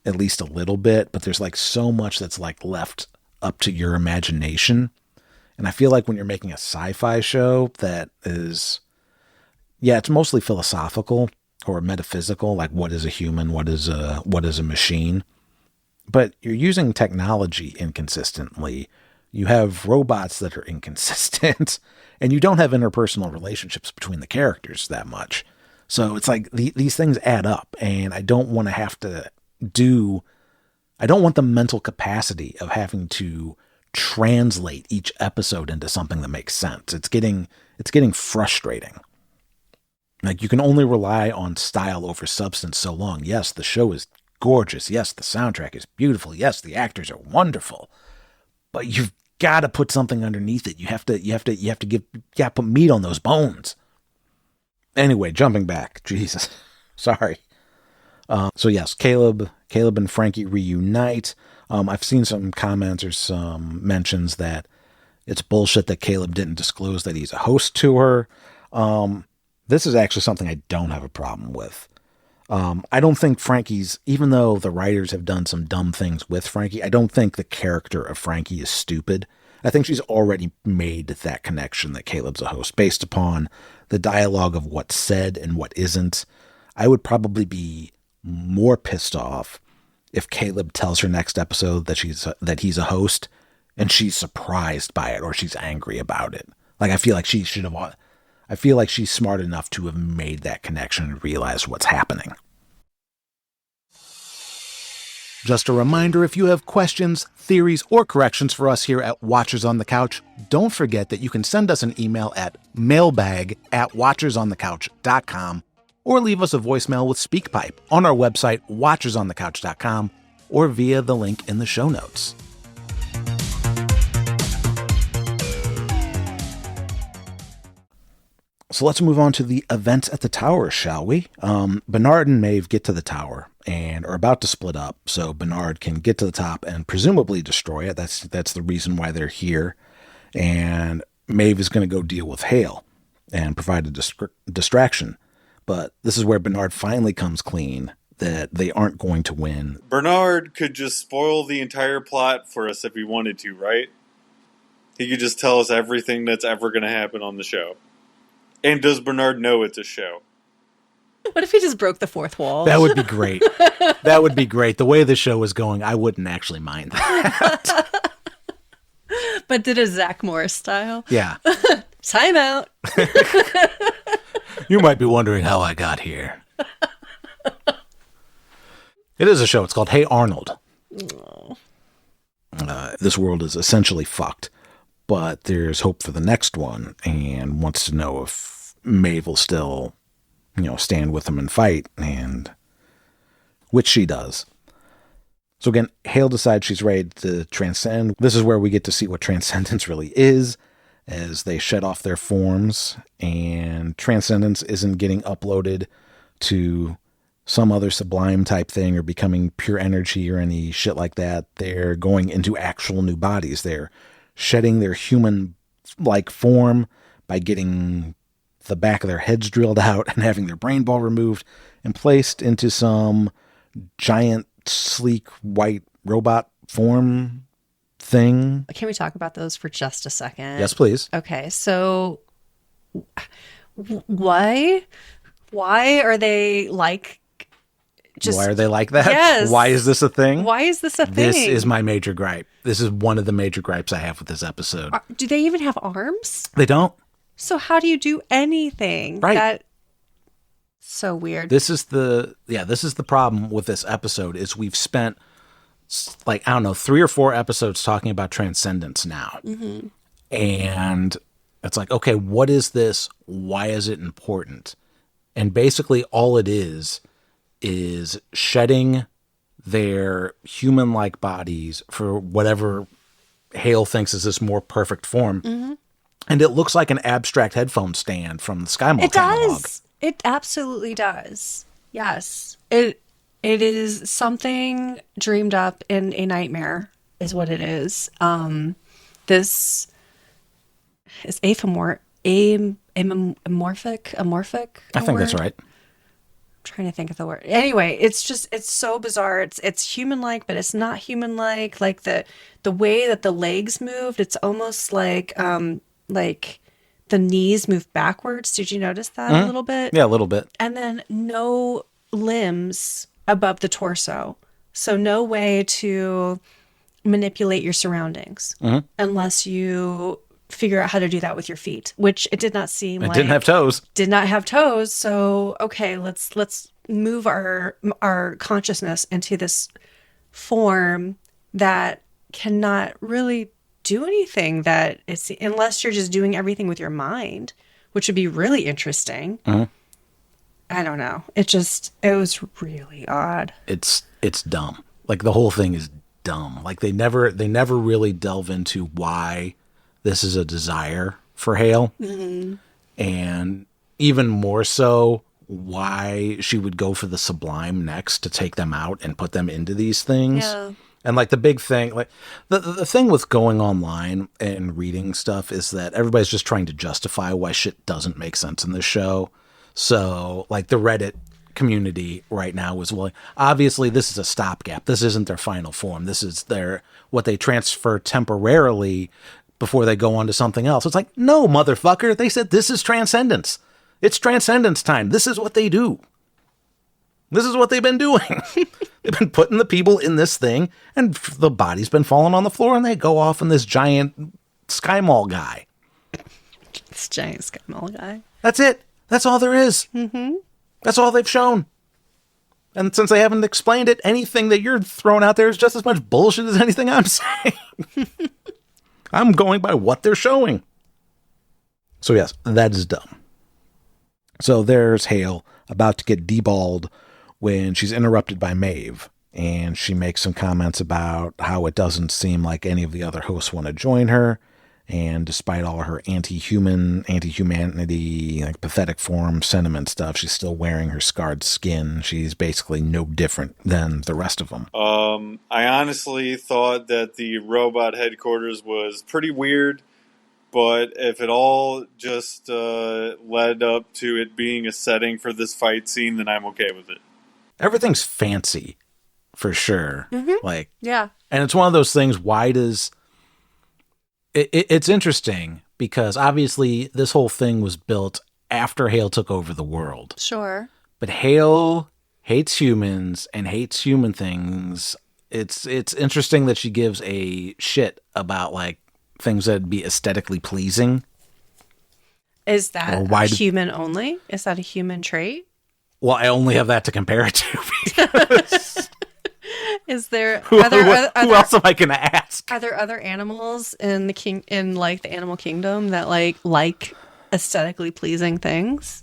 Speaker 1: at least a little bit, but there's like so much that's like left up to your imagination. And I feel like when you're making a sci-fi show that is, it's mostly philosophical or metaphysical, like what is a human, what is a machine, but you're using technology inconsistently. You have robots that are inconsistent, and you don't have interpersonal relationships between the characters that much. So it's like these things add up, and I don't want the mental capacity of having to translate each episode into something that makes sense. It's getting frustrating. Like, you can only rely on style over substance so long. Yes, the show is gorgeous. Yes, the soundtrack is beautiful. Yes, the actors are wonderful. But you've got to put something underneath it. You have to put meat on those bones. Anyway, jumping back. Jesus. Sorry. So yes, Caleb and Frankie reunite. I've seen some comments or some mentions that it's bullshit that Caleb didn't disclose that he's a host to her. This is actually something I don't have a problem with. I don't think Frankie's, even though the writers have done some dumb things with Frankie, I don't think the character of Frankie is stupid. I think she's already made that connection that Caleb's a host based upon the dialogue of what's said and what isn't. I would probably be more pissed off if Caleb tells her next episode that he's a host and she's surprised by it or she's angry about it. Like, I feel like she's smart enough to have made that connection and realized what's happening. Just a reminder, if you have questions, theories, or corrections for us here at Watchers on the Couch, don't forget that you can send us an email at mailbag@watchersonthecouch.com or leave us a voicemail with SpeakPipe on our website, watchersonthecouch.com, or via the link in the show notes. So let's move on to the events at the tower, shall we? Bernard and Maeve get to the tower and are about to split up, so Bernard can get to the top and presumably destroy it. That's the reason why they're here. And Maeve is going to go deal with Hale and provide a distraction. But this is where Bernard finally comes clean that they aren't going to win.
Speaker 3: Bernard could just spoil the entire plot for us if he wanted to, right? He could just tell us everything that's ever going to happen on the show. And does Bernard know it's a show?
Speaker 2: What if he just broke the fourth wall?
Speaker 1: That would be great. That would be great. The way the show is going, I wouldn't actually mind that.
Speaker 2: But did a Zach Morris style?
Speaker 1: Yeah.
Speaker 2: Time out.
Speaker 1: You might be wondering how I got here. It is a show. It's called Hey Arnold. This world is essentially fucked, but there's hope for the next one, and wants to know if Maeve will still, stand with him and fight, and which she does. So again, Hale decides she's ready to transcend. This is where we get to see what transcendence really is, as they shed off their forms, and transcendence isn't getting uploaded to some other sublime type thing or becoming pure energy or any shit like that. They're going into actual new bodies. They're shedding their human-like form by getting the back of their heads drilled out and having their brain ball removed and placed into some giant, sleek, white robot form thing.
Speaker 2: Can we talk about those for just a second?
Speaker 1: Yes, please.
Speaker 2: Okay, so why are they like just
Speaker 1: Why are they like that?
Speaker 2: Yes.
Speaker 1: Why is this a thing?
Speaker 2: Why is this a thing?
Speaker 1: This is my major gripe. This is one of the major gripes I have with this episode.
Speaker 2: Do they even have arms?
Speaker 1: They don't.
Speaker 2: So how do you do anything?
Speaker 1: Right.
Speaker 2: That's so weird.
Speaker 1: This is the problem with this episode is we've spent like, I don't know, 3 or 4 episodes talking about transcendence now.
Speaker 2: Mm-hmm.
Speaker 1: And it's like, okay, what is this? Why is it important? And basically all it is shedding their human-like bodies for whatever Hale thinks is this more perfect form.
Speaker 2: Mm-hmm.
Speaker 1: And it looks like an abstract headphone stand from the Sky Mall catalog.
Speaker 2: Does. It absolutely does. Yes. It is something dreamed up in a nightmare is what it is. This is amorphic.
Speaker 1: I think that's right.
Speaker 2: Trying to think of the word. Anyway, it's so bizarre. It's human-like, but it's not human-like. Like the way that the legs moved, it's almost like the knees move backwards. Did you notice that a little bit?
Speaker 1: Yeah, a little bit.
Speaker 2: And then no limbs above the torso. So no way to manipulate your surroundings unless you figure out how to do that with your feet, which it did not seem like.
Speaker 1: It didn't have toes.
Speaker 2: Did not have toes. So, okay, let's move our consciousness into this form that cannot really do anything that it's unless you're just doing everything with your mind, which would be really interesting. I don't know. It was really odd.
Speaker 1: It's dumb. Like the whole thing is dumb. Like they never really delve into why this is a desire for Hale. Mm-hmm. And even more so why she would go for the sublime next to take them out and put them into these things.
Speaker 2: Yeah.
Speaker 1: And like the big thing, like the thing with going online and reading stuff is that everybody's just trying to justify why shit doesn't make sense in this show. So like the Reddit community right now is, well, obviously this is a stopgap. This isn't their final form. This is what they transfer temporarily before they go on to something else. It's like, no, motherfucker. They said this is transcendence. It's transcendence time. This is what they do. This is what they've been doing. They've been putting the people in this thing, and the body's been falling on the floor, and they go off in this giant Sky Mall guy.
Speaker 2: This giant Sky Mall guy.
Speaker 1: That's it. That's all there is. Mm-hmm. That's all they've shown. And since they haven't explained it, anything that you're throwing out there is just as much bullshit as anything I'm saying. I'm going by what they're showing. So yes, that is dumb. So there's Hale about to get deballed when she's interrupted by Maeve. And she makes some comments about how it doesn't seem like any of the other hosts want to join her. And despite all her anti-humanity, like pathetic form sentiment stuff, she's still wearing her scarred skin. She's basically no different than the rest of them.
Speaker 3: I honestly thought that the robot headquarters was pretty weird, but if it all just led up to it being a setting for this fight scene, then I'm okay with it.
Speaker 1: Everything's fancy, for sure.
Speaker 2: Mm-hmm.
Speaker 1: Like,
Speaker 2: yeah.
Speaker 1: And it's one of those things, why does... It's interesting because obviously this whole thing was built after Hale took over the world.
Speaker 2: Sure.
Speaker 1: But Hale hates humans and hates human things. It's interesting that she gives a shit about like things that'd be aesthetically pleasing.
Speaker 2: Is that human only? Is that a human trait?
Speaker 1: Well, I only have that to compare it to. Because
Speaker 2: is there
Speaker 1: who else am I going to ask?
Speaker 2: Are there other animals in the animal kingdom that like aesthetically pleasing things?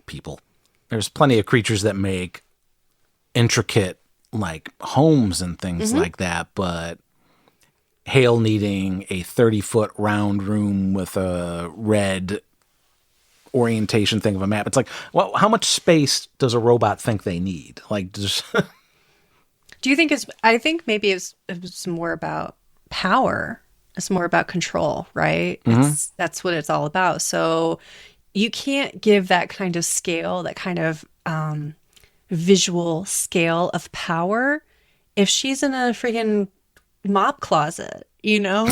Speaker 1: People. There's plenty of creatures that make intricate like homes and things like that, but Hale needing a 30-foot round room with a red orientation thing of a map. It's like, well, how much space does a robot think they need? Like, just
Speaker 2: Do you think I think maybe it's more about power. It's more about control, right? That's what it's all about. So you can't give that kind of scale, that kind of visual scale of power if she's in a freaking mop closet, you know?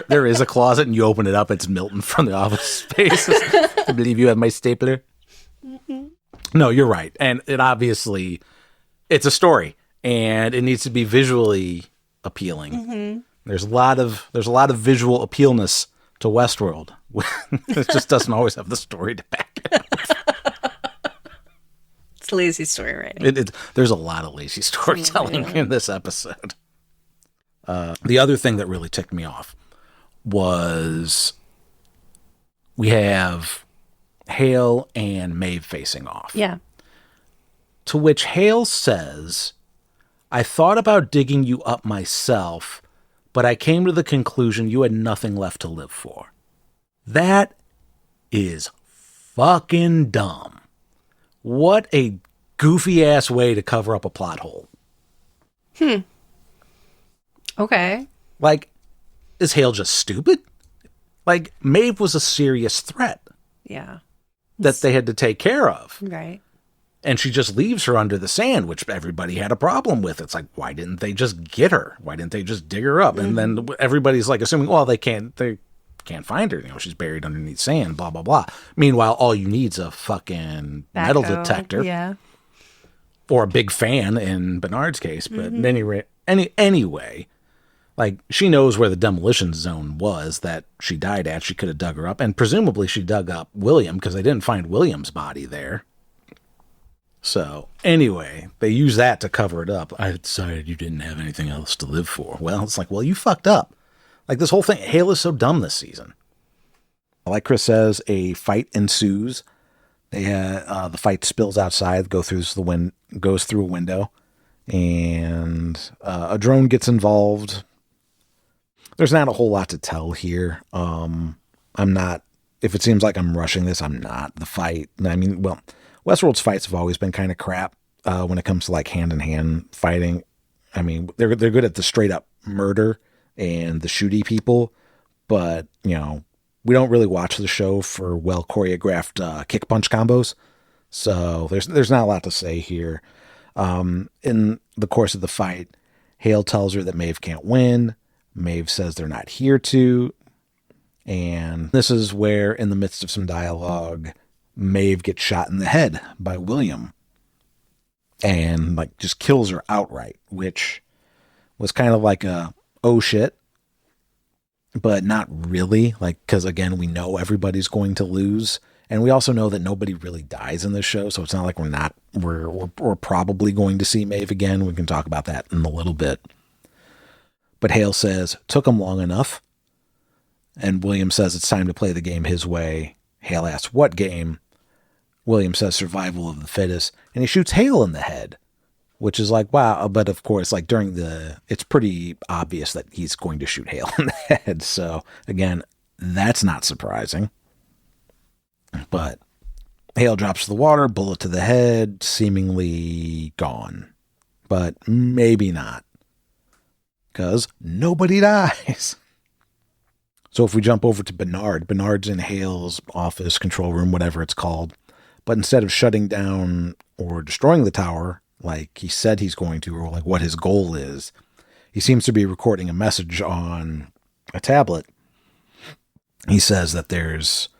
Speaker 1: there is a closet and you open it up, it's Milton from The Office Space. I believe you have my stapler. No, you're right. And it obviously, it's a story and it needs to be visually appealing. There's a lot of visual appealness to Westworld. It just doesn't always have the story to back it up.
Speaker 2: It's lazy story writing.
Speaker 1: There's a lot of lazy storytelling in this episode. The other thing that really ticked me off was we have Hale and Maeve facing off.
Speaker 2: Yeah.
Speaker 1: To which Hale says, I thought about digging you up myself, but I came to the conclusion you had nothing left to live for. That is fucking dumb. What a goofy ass way to cover up a plot hole.
Speaker 2: Okay.
Speaker 1: Like, is Hale just stupid? Like, Maeve was a serious threat
Speaker 2: Yeah.
Speaker 1: that they had to take care of.
Speaker 2: Right.
Speaker 1: And she just leaves her under the sand, which everybody had a problem with. It's like, why didn't they just get her? Why didn't they just dig her up? And then everybody's like assuming, well, they can't find her. You know, she's buried underneath sand, blah, blah, blah. Meanwhile, all you need is a fucking metal detector.
Speaker 2: Yeah.
Speaker 1: Or a big fan in Bernard's case. But anyway, like, she knows where the demolition zone was that she died at. She could have dug her up. And presumably she dug up William because they didn't find William's body there. So, anyway, they use that to cover it up. I decided you didn't have anything else to live for. Well, it's like, well, you fucked up. Like, this whole thing, Hale is so dumb this season. Like Chris says, a fight ensues. The fight spills outside, goes through a window, and a drone gets involved. There's not a whole lot to tell here. If it seems like I'm rushing this, I'm not. The fight, I mean, well, Westworld's fights have always been kind of crap when it comes to like hand-in-hand fighting. I mean, they're good at the straight-up murder and the shooty people, but, you know, we don't really watch the show for well-choreographed kick-punch combos, so there's not a lot to say here. In the course of the fight, Hale tells her that Maeve can't win. Maeve says they're not here to, and this is where, in the midst of some dialogue, Maeve gets shot in the head by William and like just kills her outright, which was kind of like a, oh shit, but not really, like, because again, we know everybody's going to lose. And we also know that nobody really dies in this show. So it's not like we're probably going to see Maeve again. We can talk about that in a little bit. But Hale says, took him long enough. And William says it's time to play the game his way. Hale asks, what game? William says survival of the fittest. And he shoots Hale in the head, which is like, wow. But of course, like it's pretty obvious that he's going to shoot Hale in the head. So again, that's not surprising. But Hale drops to the water, bullet to the head, seemingly gone. But maybe not. Because nobody dies. So if we jump over to Bernard's in Hale's office, control room, whatever it's called. But instead of shutting down or destroying the tower, like he said he's going to, or like what his goal is, he seems to be recording a message on a tablet. He says that it's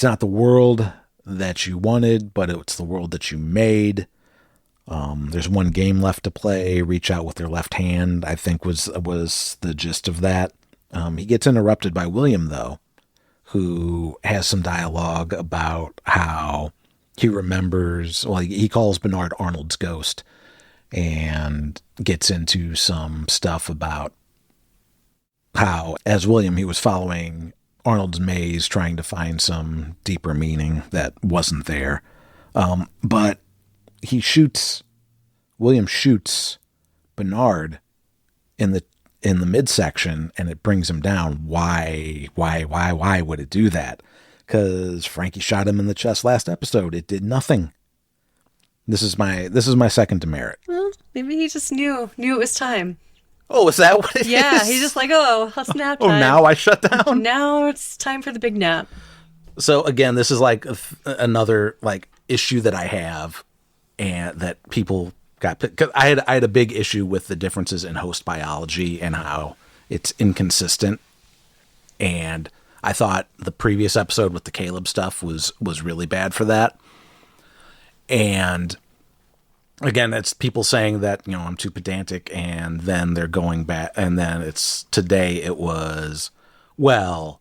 Speaker 1: not the world that you wanted, but it's the world that you made. There's one game left to play. Reach out with your left hand, I think was the gist of that. He gets interrupted by William, though, who has some dialogue about how he remembers, well, he calls Bernard Arnold's ghost and gets into some stuff about how, as William, he was following Arnold's maze, trying to find some deeper meaning that wasn't there. But he shoots William shoots Bernard in the midsection and it brings him down. Why would it do that? Because Frankie shot him in the chest last episode. It did nothing. This is my second demerit.
Speaker 2: Well, maybe he just knew it was time.
Speaker 1: Oh, is that what it is?
Speaker 2: Yeah, he's just like, oh, it's nap time.
Speaker 1: Oh, now I shut down?
Speaker 2: Now it's time for the big nap.
Speaker 1: So again, this is like another like issue that I have, and that people got, because I had a big issue with the differences in host biology and how it's inconsistent. And I thought the previous episode with the Caleb stuff was really bad for that. And again, it's people saying that, you know, I'm too pedantic, and then they're going back, and then today it was, well,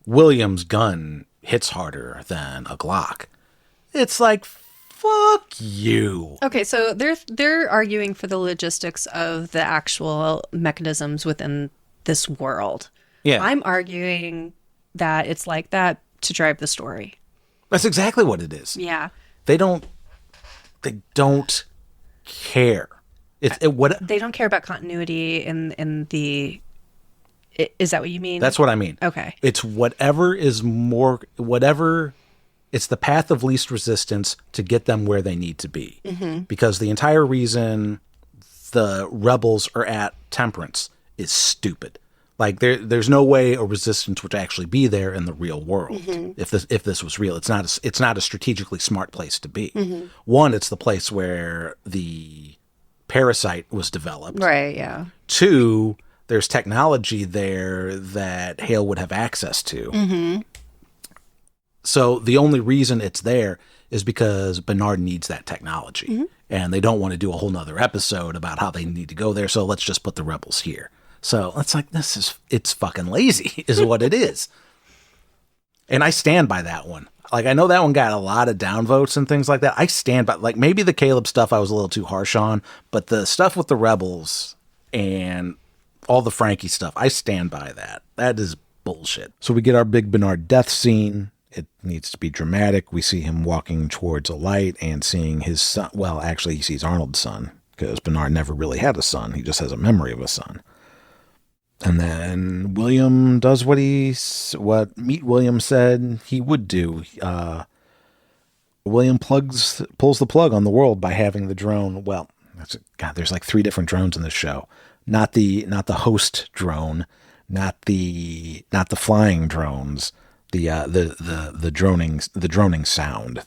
Speaker 1: William's gun hits harder than a Glock. It's like, fuck you.
Speaker 2: Okay, so they're arguing for the logistics of the actual mechanisms within this world.
Speaker 1: Yeah.
Speaker 2: I'm arguing that it's like that to drive the story.
Speaker 1: That's exactly what it is.
Speaker 2: Yeah.
Speaker 1: They don't care.
Speaker 2: They don't care about continuity in the. Is that what you mean?
Speaker 1: That's what I mean.
Speaker 2: Okay.
Speaker 1: It's whatever. It's the path of least resistance to get them where they need to be. Mm-hmm. Because the entire reason the rebels are at Temperance is stupid. Like there's no way a resistance would actually be there in the real world. Mm-hmm. If this was real. It's not a strategically smart place to be. Mm-hmm. One, it's the place where the parasite was developed.
Speaker 2: Right, yeah.
Speaker 1: Two, there's technology there that Hale would have access to. Mm-hmm. So the only reason it's there is because Bernard needs that technology. Mm-hmm. And they don't want to do a whole nother episode about how they need to go there, so let's just put the rebels here. So it's like, it's fucking lazy is what it is. And I stand by that one. Like, I know that one got a lot of downvotes and things like that. I stand by, like, maybe the Caleb stuff I was a little too harsh on, but the stuff with the rebels and all the Frankie stuff, I stand by that. That is bullshit. So we get our big Bernard death scene. It needs to be dramatic. We see him walking towards a light and seeing his son. Well, actually, he sees Arnold's son, because Bernard never really had a son. He just has a memory of a son. And then William does what Meet William said he would do. William pulls the plug on the world by having the drone. Well, there's like 3 different drones in this show. Not the host drone, not the flying drones. The droning sound,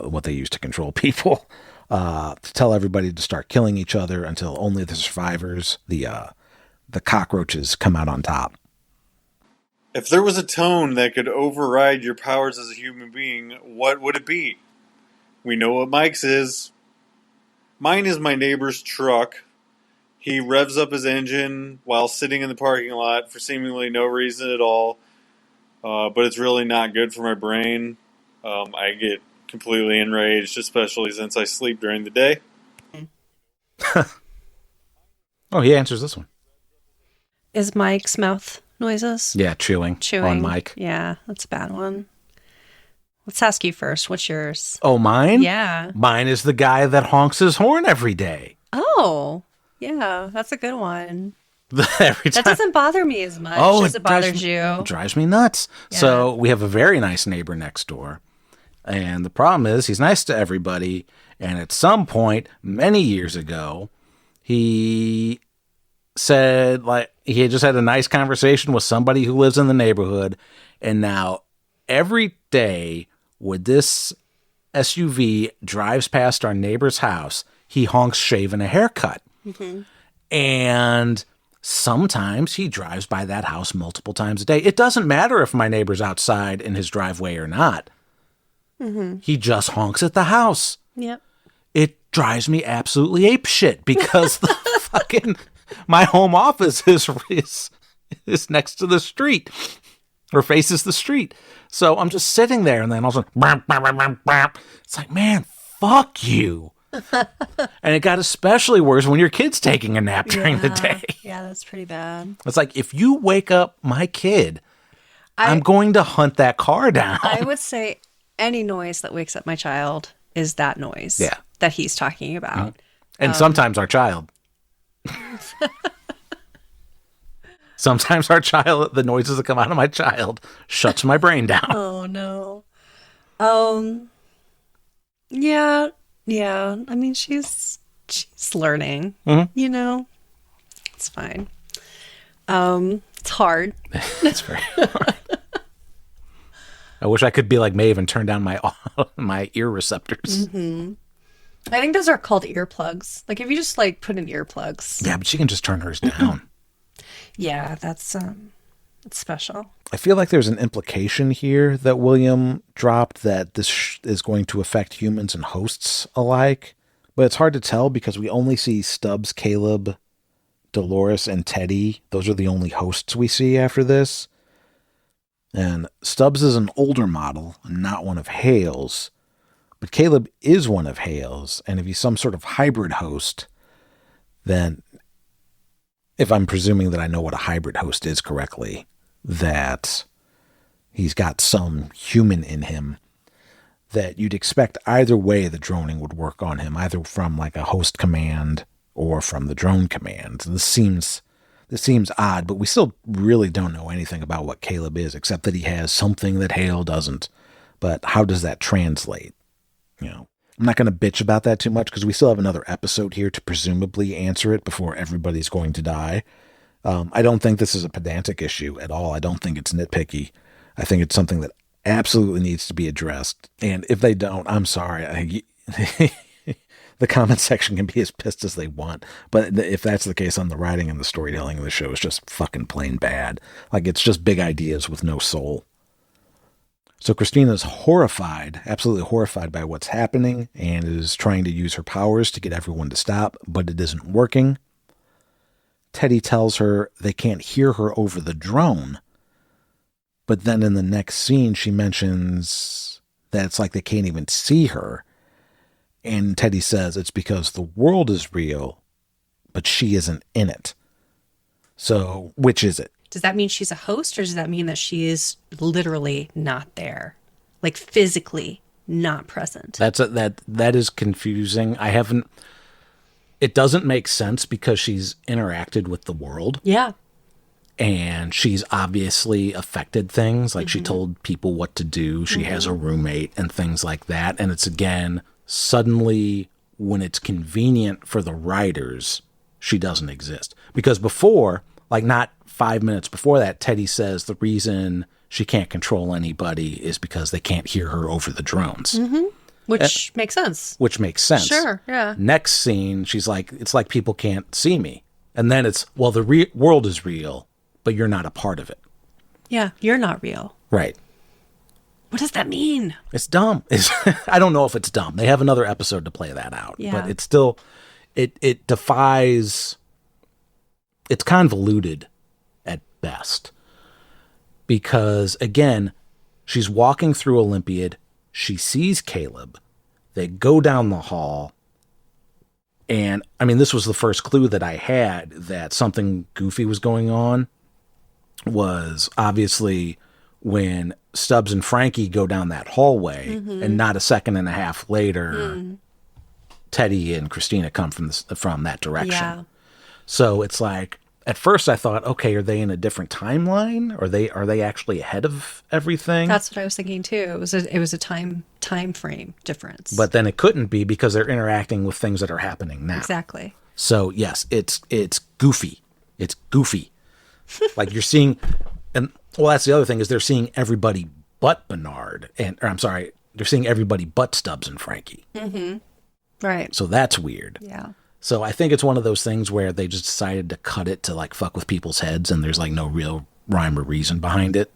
Speaker 1: what they use to control people, to tell everybody to start killing each other until only the survivors, the cockroaches, come out on top.
Speaker 3: If there was a tone that could override your powers as a human being, what would it be? We know what Mike's is. Mine is my neighbor's truck. He revs up his engine while sitting in the parking lot for seemingly no reason at all. But it's really not good for my brain. I get completely enraged, especially since I sleep during the day.
Speaker 1: Oh, he answers this one.
Speaker 2: Is Mike's mouth noises?
Speaker 1: Yeah, chewing on Mike.
Speaker 2: Yeah, that's a bad one. Let's ask you first. What's yours?
Speaker 1: Oh, mine?
Speaker 2: Yeah.
Speaker 1: Mine is the guy that honks his horn every day.
Speaker 2: Oh, yeah, that's a good one.
Speaker 1: Every time.
Speaker 2: That doesn't bother me as much as it bothers you.
Speaker 1: It drives me nuts. Yeah. So we have a very nice neighbor next door. And the problem is he's nice to everybody. And at some point, many years ago, he said, like, he had just had a nice conversation with somebody who lives in the neighborhood. And now every day when this SUV drives past our neighbor's house, he honks shaving a haircut. Mm-hmm. And sometimes he drives by that house multiple times a day. It doesn't matter if my neighbor's outside in his driveway or not. Mm-hmm. He just honks at the house.
Speaker 2: Yep.
Speaker 1: It drives me absolutely apeshit because the fucking my home office is next to the street or faces the street. So I'm just sitting there and then all of a sudden, it's like, man, fuck you. And it got especially worse when your kid's taking a nap during the day.
Speaker 2: Yeah, that's pretty bad.
Speaker 1: It's like, if you wake up my kid, I'm going to hunt that car down.
Speaker 2: I would say any noise that wakes up my child is that noise that he's talking about.
Speaker 1: And sometimes our child. Sometimes our child, the noises that come out of my child, shuts my brain down.
Speaker 2: Oh no. Yeah, yeah. I mean, she's learning. You know, it's fine. It's hard.
Speaker 1: It's very hard. I wish I could be like Maeve and turn down my my ear receptors.
Speaker 2: I think those are called earplugs. Like if you just like put in earplugs.
Speaker 1: Yeah, but she can just turn hers down.
Speaker 2: Yeah, that's it's special.
Speaker 1: I feel like there's an implication here that William dropped that this is going to affect humans and hosts alike, but it's hard to tell because we only see Stubbs, Caleb, Dolores, and Teddy. Those are the only hosts we see after this. And Stubbs is an older model, not one of Hale's, but Caleb is one of Hale's, and if he's some sort of hybrid host, then, if I'm presuming that I know what a hybrid host is correctly, that he's got some human in him, that you'd expect either way the droning would work on him, either from like a host command or from the drone command. This seems odd, but we still really don't know anything about what Caleb is, except that he has something that Hale doesn't. But how does that translate? You know, I'm not going to bitch about that too much because we still have another episode here to presumably answer it before everybody's going to die. I don't think this is a pedantic issue at all. I don't think it's nitpicky. I think it's something that absolutely needs to be addressed. And if they don't, I'm sorry. The comment section can be as pissed as they want. But if that's the case, on the writing and the storytelling of the show is just fucking plain bad. Like, it's just big ideas with no soul. So Christina's horrified, absolutely horrified by what's happening, and is trying to use her powers to get everyone to stop, but it isn't working. Teddy tells her they can't hear her over the drone. But then in the next scene, she mentions that it's like they can't even see her. And Teddy says it's because the world is real, but she isn't in it. So which is it?
Speaker 2: Does that mean she's a host, or does that mean that she is literally not there? Like physically not present?
Speaker 1: That is confusing. It doesn't make sense because she's interacted with the world.
Speaker 2: Yeah.
Speaker 1: And she's obviously affected things. Like she told people what to do. She has a roommate and things like that. And it's, again, suddenly when it's convenient for the writers, she doesn't exist. Because before, like not 5 minutes before that, Teddy says the reason she can't control anybody is because they can't hear her over the drones.
Speaker 2: Which makes sense.
Speaker 1: Which makes sense.
Speaker 2: Sure, yeah.
Speaker 1: Next scene, she's like, it's like people can't see me. And then it's, well, the world is real, but you're not a part of it.
Speaker 2: Yeah, you're not real.
Speaker 1: Right.
Speaker 2: What does that mean?
Speaker 1: It's dumb. I don't know if it's dumb. They have another episode to play that out.
Speaker 2: Yeah.
Speaker 1: But it's still, it defies, it's convoluted at best. Because, again, she's walking through Olympiad. She sees Caleb. They go down the hall. And, I mean, this was the first clue that I had that something goofy was going on. Was obviously when Stubbs and Frankie go down that hallway, and not a second and a half later, Teddy and Christina come from that direction.
Speaker 2: Yeah.
Speaker 1: So it's like, at first I thought, okay, are they in a different timeline? Are they actually ahead of everything?
Speaker 2: That's what I was thinking too. It was a time frame difference.
Speaker 1: But then it couldn't be because they're interacting with things that are happening now.
Speaker 2: Exactly.
Speaker 1: So yes, it's goofy. It's goofy. Like you're seeing, and well, that's the other thing is they're seeing everybody but Bernard, they're seeing everybody but Stubbs and Frankie.
Speaker 2: Right.
Speaker 1: So that's weird.
Speaker 2: Yeah.
Speaker 1: So I think it's one of those things where they just decided to cut it to like fuck with people's heads, and there's like no real rhyme or reason behind it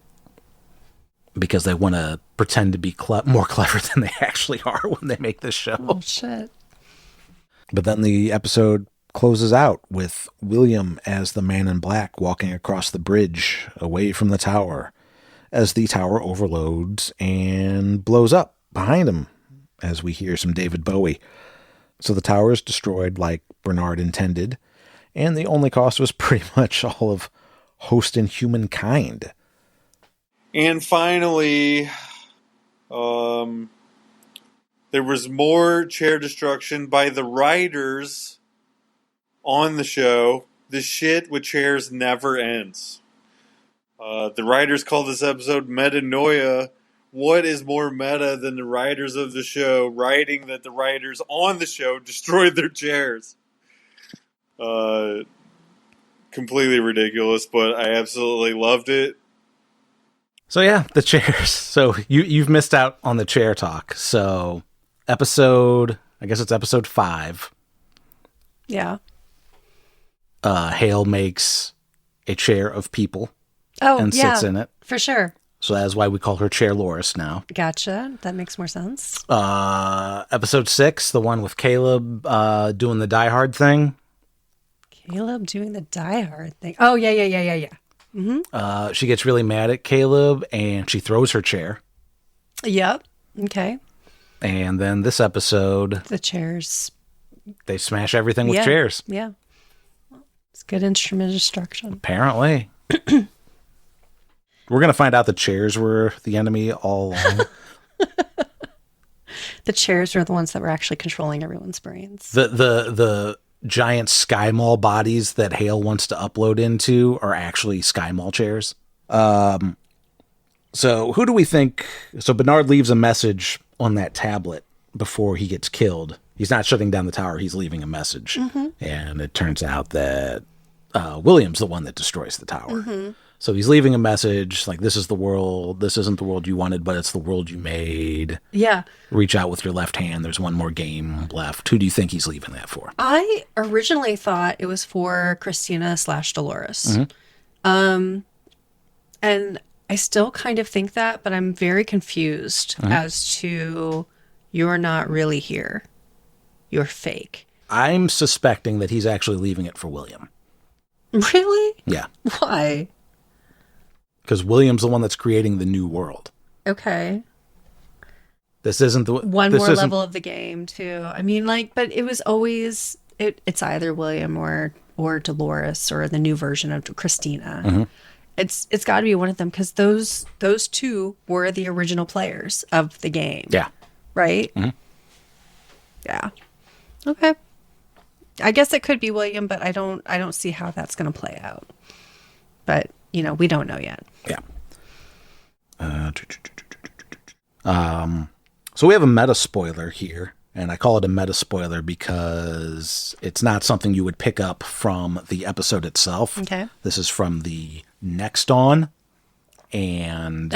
Speaker 1: because they want to pretend to be more clever than they actually are when they make this show.
Speaker 2: Oh shit.
Speaker 1: But then the episode closes out with William as the man in black walking across the bridge away from the tower as the tower overloads and blows up behind him as we hear some David Bowie. So the tower is destroyed like Bernard intended, and the only cost was pretty much all of host and humankind.
Speaker 3: And finally, there was more chair destruction by the writers on the show. The shit with chairs never ends. The writers call this episode Metanoia. What is more meta than the writers of the show writing that the writers on the show destroyed their chairs? Completely ridiculous, but I absolutely loved it.
Speaker 1: So yeah, the chairs. So you've missed out on the chair talk. So I guess it's episode 5.
Speaker 2: Yeah.
Speaker 1: Hale makes a chair of people and sits in it.
Speaker 2: For sure.
Speaker 1: So that's why we call her Chair Loris now.
Speaker 2: Gotcha. That makes more sense.
Speaker 1: Episode 6, the one with Caleb doing the Die Hard thing.
Speaker 2: Caleb doing the Die Hard thing. Oh, yeah. Mm-hmm.
Speaker 1: She gets really mad at Caleb and she throws her chair.
Speaker 2: Yep. Okay.
Speaker 1: And then this episode,
Speaker 2: The chairs.
Speaker 1: they smash everything with chairs.
Speaker 2: Yeah. It's good instrument destruction.
Speaker 1: Apparently. We're going to find out the chairs were the enemy all along.
Speaker 2: The chairs are the ones that were actually controlling everyone's brains.
Speaker 1: The giant Sky Mall bodies that Hale wants to upload into are actually Sky Mall chairs. So who do we think? So Bernard leaves a message on that tablet before he gets killed. He's not shutting down the tower. He's leaving a message. Mm-hmm. And it turns out that William's the one that destroys the tower. Mm-hmm. So he's leaving a message like, this is the world. This isn't the world you wanted, but it's the world you made.
Speaker 2: Yeah.
Speaker 1: Reach out with your left hand. There's one more game left. Who do you think he's leaving that for?
Speaker 2: I originally thought it was for Christina/Dolores. Mm-hmm. And I still kind of think that, but I'm very confused as to you're not really here. You're fake.
Speaker 1: I'm suspecting that he's actually leaving it for William.
Speaker 2: Really?
Speaker 1: Yeah.
Speaker 2: Why?
Speaker 1: Because William's the one that's creating the new world.
Speaker 2: Okay.
Speaker 1: This isn't the
Speaker 2: one more level of the game too. I mean, like, but it was always it's either William or Dolores or the new version of Christina. Mm-hmm. It's got to be one of them because those two were the original players of the game.
Speaker 1: Yeah.
Speaker 2: Right.
Speaker 1: Mm-hmm.
Speaker 2: Yeah. Okay. I guess it could be William, but I don't see how that's going to play out. But we don't know yet.
Speaker 1: Yeah. So we have a meta spoiler here, and I call it a meta spoiler because it's not something you would pick up from the episode itself.
Speaker 2: Okay.
Speaker 1: This is from the next on, and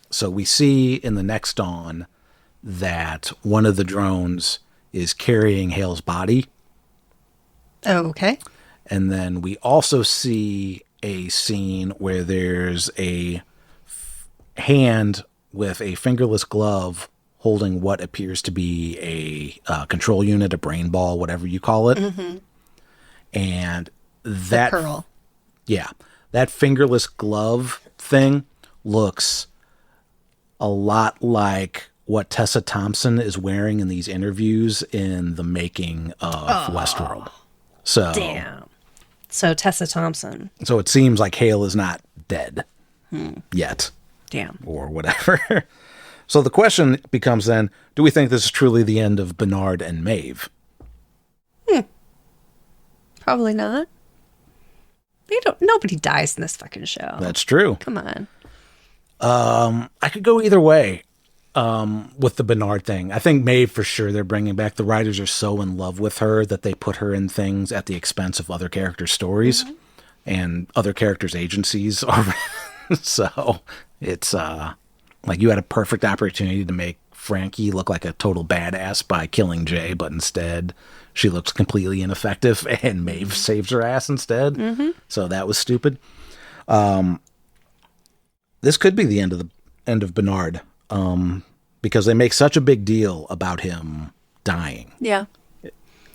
Speaker 1: so we see in the next on that one of the drones is carrying Hale's body.
Speaker 2: Oh, okay.
Speaker 1: And then we also see a scene where there's a hand with a fingerless glove holding what appears to be a control unit, a brain ball, whatever you call it. Mm-hmm. And that
Speaker 2: Pickerill.
Speaker 1: Yeah, that fingerless glove thing looks a lot like what Tessa Thompson is wearing in these interviews in the making of Westworld. So
Speaker 2: damn. So Tessa Thompson.
Speaker 1: So it seems like Hale is not dead yet.
Speaker 2: Damn.
Speaker 1: Or whatever. So the question becomes then, do we think this is truly the end of Bernard and Maeve?
Speaker 2: Probably not. Nobody dies in this fucking show.
Speaker 1: That's true.
Speaker 2: Come on.
Speaker 1: I could go either way with the Bernard thing. I think Maeve for sure they're bringing back. The writers are so in love with her that they put her in things at the expense of other characters' stories and other characters' agencies. So it's like you had a perfect opportunity to make Frankie look like a total badass by killing Jay, but instead she looks completely ineffective and Maeve saves her ass instead. Mm-hmm. So that was stupid. This could be the end of Bernard. Because they make such a big deal about him dying.
Speaker 2: Yeah.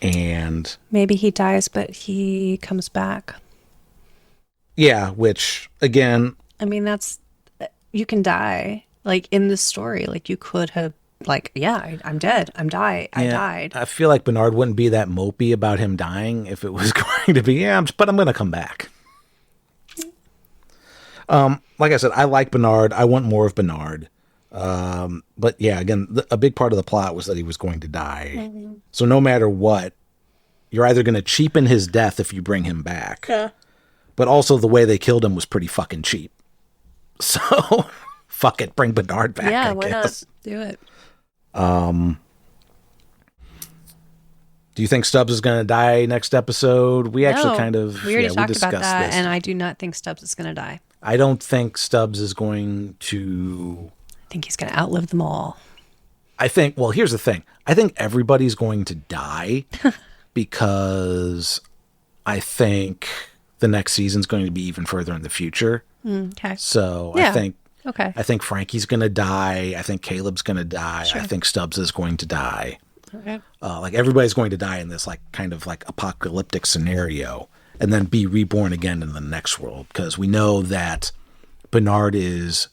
Speaker 1: And
Speaker 2: maybe he dies, but he comes back.
Speaker 1: Yeah, which, again...
Speaker 2: I mean, you can die. Like, in this story, like, you could have, like, yeah, I'm dead. I died.
Speaker 1: I feel like Bernard wouldn't be that mopey about him dying if it was going to be, but I'm going to come back. Like I said, I like Bernard. I want more of Bernard. But yeah, again, a big part of the plot was that he was going to die. So no matter what, you're either going to cheapen his death if you bring him back.
Speaker 2: Yeah.
Speaker 1: But also the way they killed him was pretty fucking cheap. So fuck it, bring Bernard back.
Speaker 2: Yeah,
Speaker 1: I
Speaker 2: why
Speaker 1: guess.
Speaker 2: not do it?
Speaker 1: Do you think Stubbs is going to die next episode? We actually
Speaker 2: We already talked about that,
Speaker 1: this.
Speaker 2: and I do not think Stubbs is going to die.
Speaker 1: I don't think Stubbs is going to.
Speaker 2: I think he's going to outlive them all.
Speaker 1: I think, well, here's the thing. I think everybody's going to die because I think the next season's going to be even further in the future.
Speaker 2: Okay.
Speaker 1: So
Speaker 2: Yeah.
Speaker 1: I think Frankie's going to die. I think Caleb's going to die.
Speaker 2: Sure.
Speaker 1: I think Stubbs is going to die.
Speaker 2: Okay.
Speaker 1: Like everybody's going to die in this like kind of like apocalyptic scenario and then be reborn again in the next world, because we know that Bernard is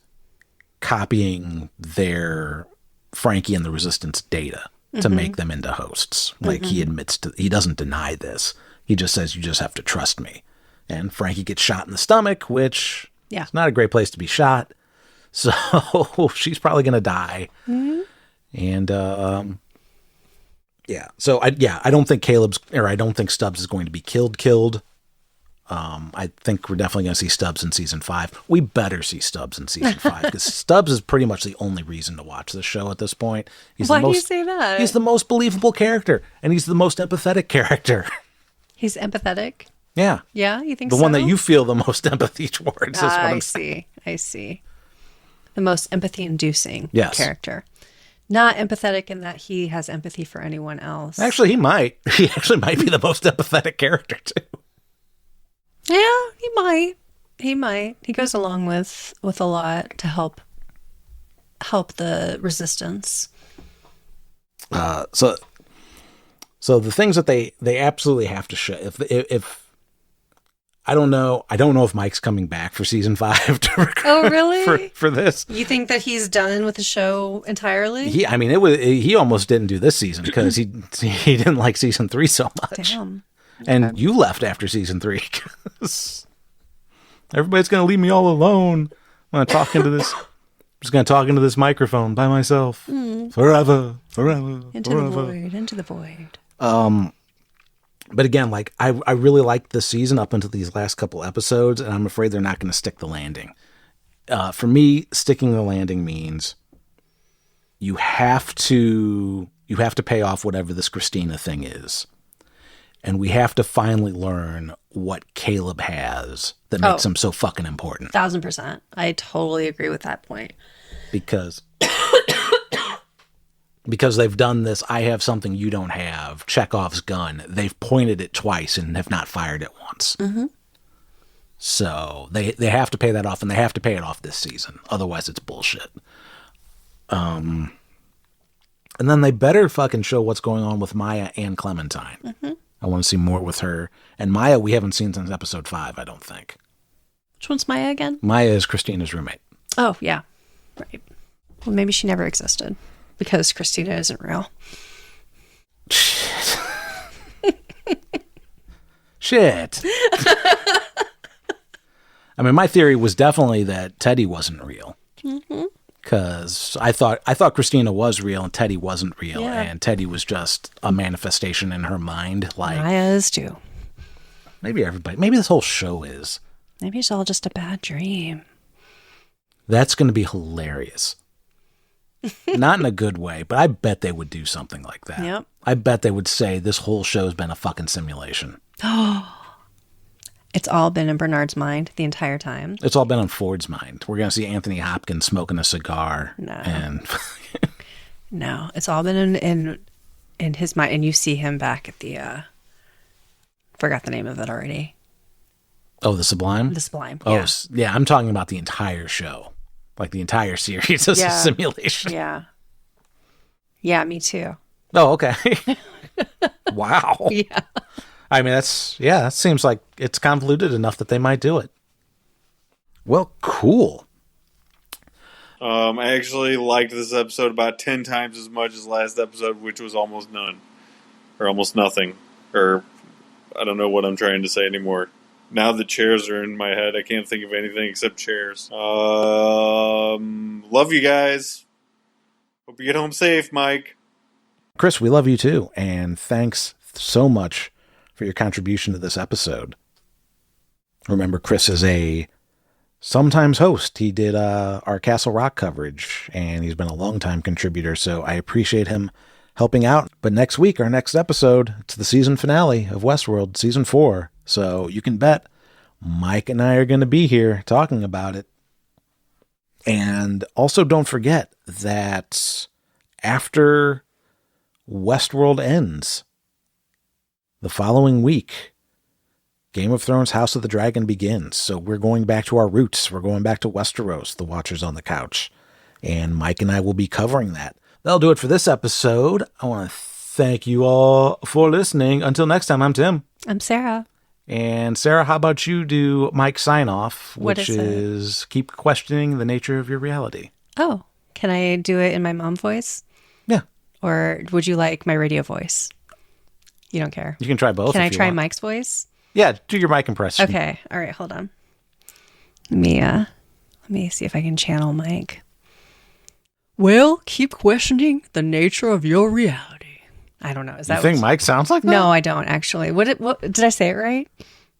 Speaker 1: copying their Frankie and the Resistance data to make them into hosts. Like he doesn't deny this. He just says, you just have to trust me. And Frankie gets shot in the stomach, which is not a great place to be shot. So she's probably going to die. And, so I don't think I don't think Stubbs is going to be killed. I think we're definitely going to see Stubbs in season 5. We better see Stubbs in season 5 because Stubbs is pretty much the only reason to watch this show at this point.
Speaker 2: Why do you say that?
Speaker 1: He's the most believable character, and he's the most empathetic character.
Speaker 2: He's empathetic?
Speaker 1: Yeah.
Speaker 2: Yeah, you think
Speaker 1: the
Speaker 2: so?
Speaker 1: one that you feel the most empathy towards is what I'm saying.
Speaker 2: I see. The most empathy-inducing
Speaker 1: Yes.
Speaker 2: character. Not empathetic in that he has empathy for anyone else.
Speaker 1: Actually, he might. He actually might be the most empathetic character, too.
Speaker 2: Yeah, he might. He might. He goes along with a lot to help the Resistance.
Speaker 1: So the things that they absolutely have to show, if I don't know if Mike's coming back for season 5 to record
Speaker 2: Oh, really?
Speaker 1: for this.
Speaker 2: You think that he's done with the show entirely?
Speaker 1: He almost didn't do this season because he didn't like season 3 so much.
Speaker 2: Damn.
Speaker 1: And you left after season 3 because everybody's going to leave me all alone. I'm just going to talk into this microphone by myself forever.
Speaker 2: Into the void.
Speaker 1: But again, like I really liked this season up until these last couple episodes, and I'm afraid they're not going to stick the landing. For me, sticking the landing means you have to pay off whatever this Christina thing is. And we have to finally learn what Caleb has that makes him so fucking important.
Speaker 2: 1000%. I totally agree with that point.
Speaker 1: Because they've done this, I have something you don't have, Chekhov's gun. They've pointed it twice and have not fired it once. Mm-hmm. So they have to pay that off, and they have to pay it off this season. Otherwise, it's bullshit. And then they better fucking show what's going on with Maya and Clementine. Mm-hmm. I want to see more with her. And Maya, we haven't seen since episode 5, I don't think.
Speaker 2: Which one's Maya again?
Speaker 1: Maya is Christina's roommate. Oh,
Speaker 2: yeah. Right. Well, maybe she never existed because Christina isn't real.
Speaker 1: Shit. I mean, my theory was definitely that Teddy wasn't real. Mm-hmm. Because I thought Christina was real and Teddy wasn't real, and Teddy was just a manifestation in her mind. Like
Speaker 2: Maya is too.
Speaker 1: Maybe this whole show is.
Speaker 2: Maybe it's all just a bad dream.
Speaker 1: That's going to be hilarious. Not in a good way, but I bet they would do something like that.
Speaker 2: Yep.
Speaker 1: I bet they would say this whole show's been a fucking simulation.
Speaker 2: It's all been in Bernard's mind the entire time.
Speaker 1: It's all been on Ford's mind. We're going to see Anthony Hopkins smoking a cigar.
Speaker 2: No.
Speaker 1: And
Speaker 2: no, it's all been in his mind. And you see him back at the, forgot the name of it already.
Speaker 1: Oh, The Sublime?
Speaker 2: The Sublime,
Speaker 1: yeah.
Speaker 2: yeah.
Speaker 1: Oh, yeah, I'm talking about the entire show. Like the entire series is a simulation.
Speaker 2: Yeah. Yeah, me too.
Speaker 1: Oh, okay. Wow.
Speaker 2: Yeah.
Speaker 1: I mean, that seems like it's convoluted enough that they might do it. Well, cool.
Speaker 3: I actually liked this episode about 10 times as much as last episode, which was almost none. Or almost nothing. Or, I don't know what I'm trying to say anymore. Now the chairs are in my head. I can't think of anything except chairs. Love you guys. Hope you get home safe, Mike.
Speaker 1: Chris, we love you too. And thanks so much for your contribution to this episode. Remember, Chris is a sometimes host. He did our Castle Rock coverage, and he's been a longtime contributor, so I appreciate him helping out. But next week, our next episode, it's the season finale of Westworld, season 4. So you can bet Mike and I are going to be here talking about it. And also don't forget that after Westworld ends, the following week, Game of Thrones House of the Dragon begins. So we're going back to our roots. We're going back to Westeros, the Watchers on the Couch. And Mike and I will be covering that. That'll do it for this episode. I want to thank you all for listening. Until next time, I'm Tim.
Speaker 2: I'm Sarah.
Speaker 1: And Sarah, how about you do Mike's sign off,
Speaker 2: What
Speaker 1: which
Speaker 2: is
Speaker 1: keep questioning the nature of your reality.
Speaker 2: Oh, can I do it in my mom voice?
Speaker 1: Yeah.
Speaker 2: Or would you like my radio voice? You don't care.
Speaker 1: You can try both.
Speaker 2: Can
Speaker 1: if
Speaker 2: I
Speaker 1: you
Speaker 2: try
Speaker 1: want.
Speaker 2: Mike's voice?
Speaker 1: Yeah, do your Mike impression.
Speaker 2: Okay. All right. Hold on. Let me see if I can channel Mike. Well, keep questioning the nature of your reality. I don't know. Is that
Speaker 1: You think Mike sounds like that?
Speaker 2: No, I don't actually. What did I say it right?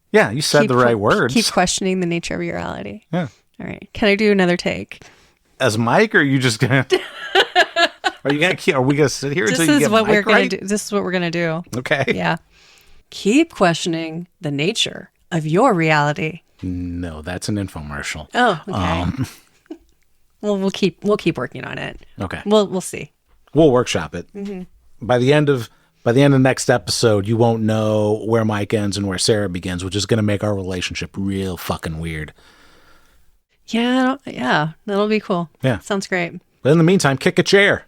Speaker 1: Yeah, you said the right words.
Speaker 2: Keep questioning the nature of your reality.
Speaker 1: Yeah.
Speaker 2: All right. Can I do another take?
Speaker 1: As Mike, or are you just gonna? Are we gonna sit here until you get Mike right?
Speaker 2: This is what we're gonna do.
Speaker 1: Okay.
Speaker 2: Yeah. Keep questioning the nature of your reality.
Speaker 1: No, that's an infomercial.
Speaker 2: Oh, okay. Well, we'll keep working on it.
Speaker 1: Okay.
Speaker 2: We'll see.
Speaker 1: We'll workshop it. Mm-hmm. By the end of next episode, you won't know where Mike ends and where Sarah begins, which is going to make our relationship real fucking weird.
Speaker 2: Yeah, that'll be cool.
Speaker 1: Yeah.
Speaker 2: Sounds great.
Speaker 1: But in the meantime, kick a chair.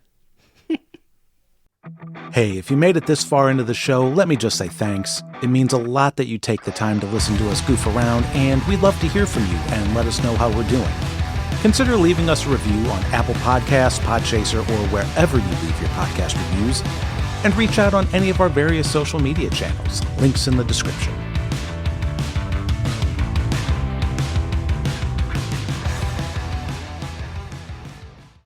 Speaker 1: Hey, if you made it this far into the show, let me just say thanks. It means a lot that you take the time to listen to us goof around, and we'd love to hear from you and let us know how we're doing. Consider leaving us a review on Apple Podcasts, Podchaser, or wherever you leave your podcast reviews, and reach out on any of our various social media channels. Links in the description.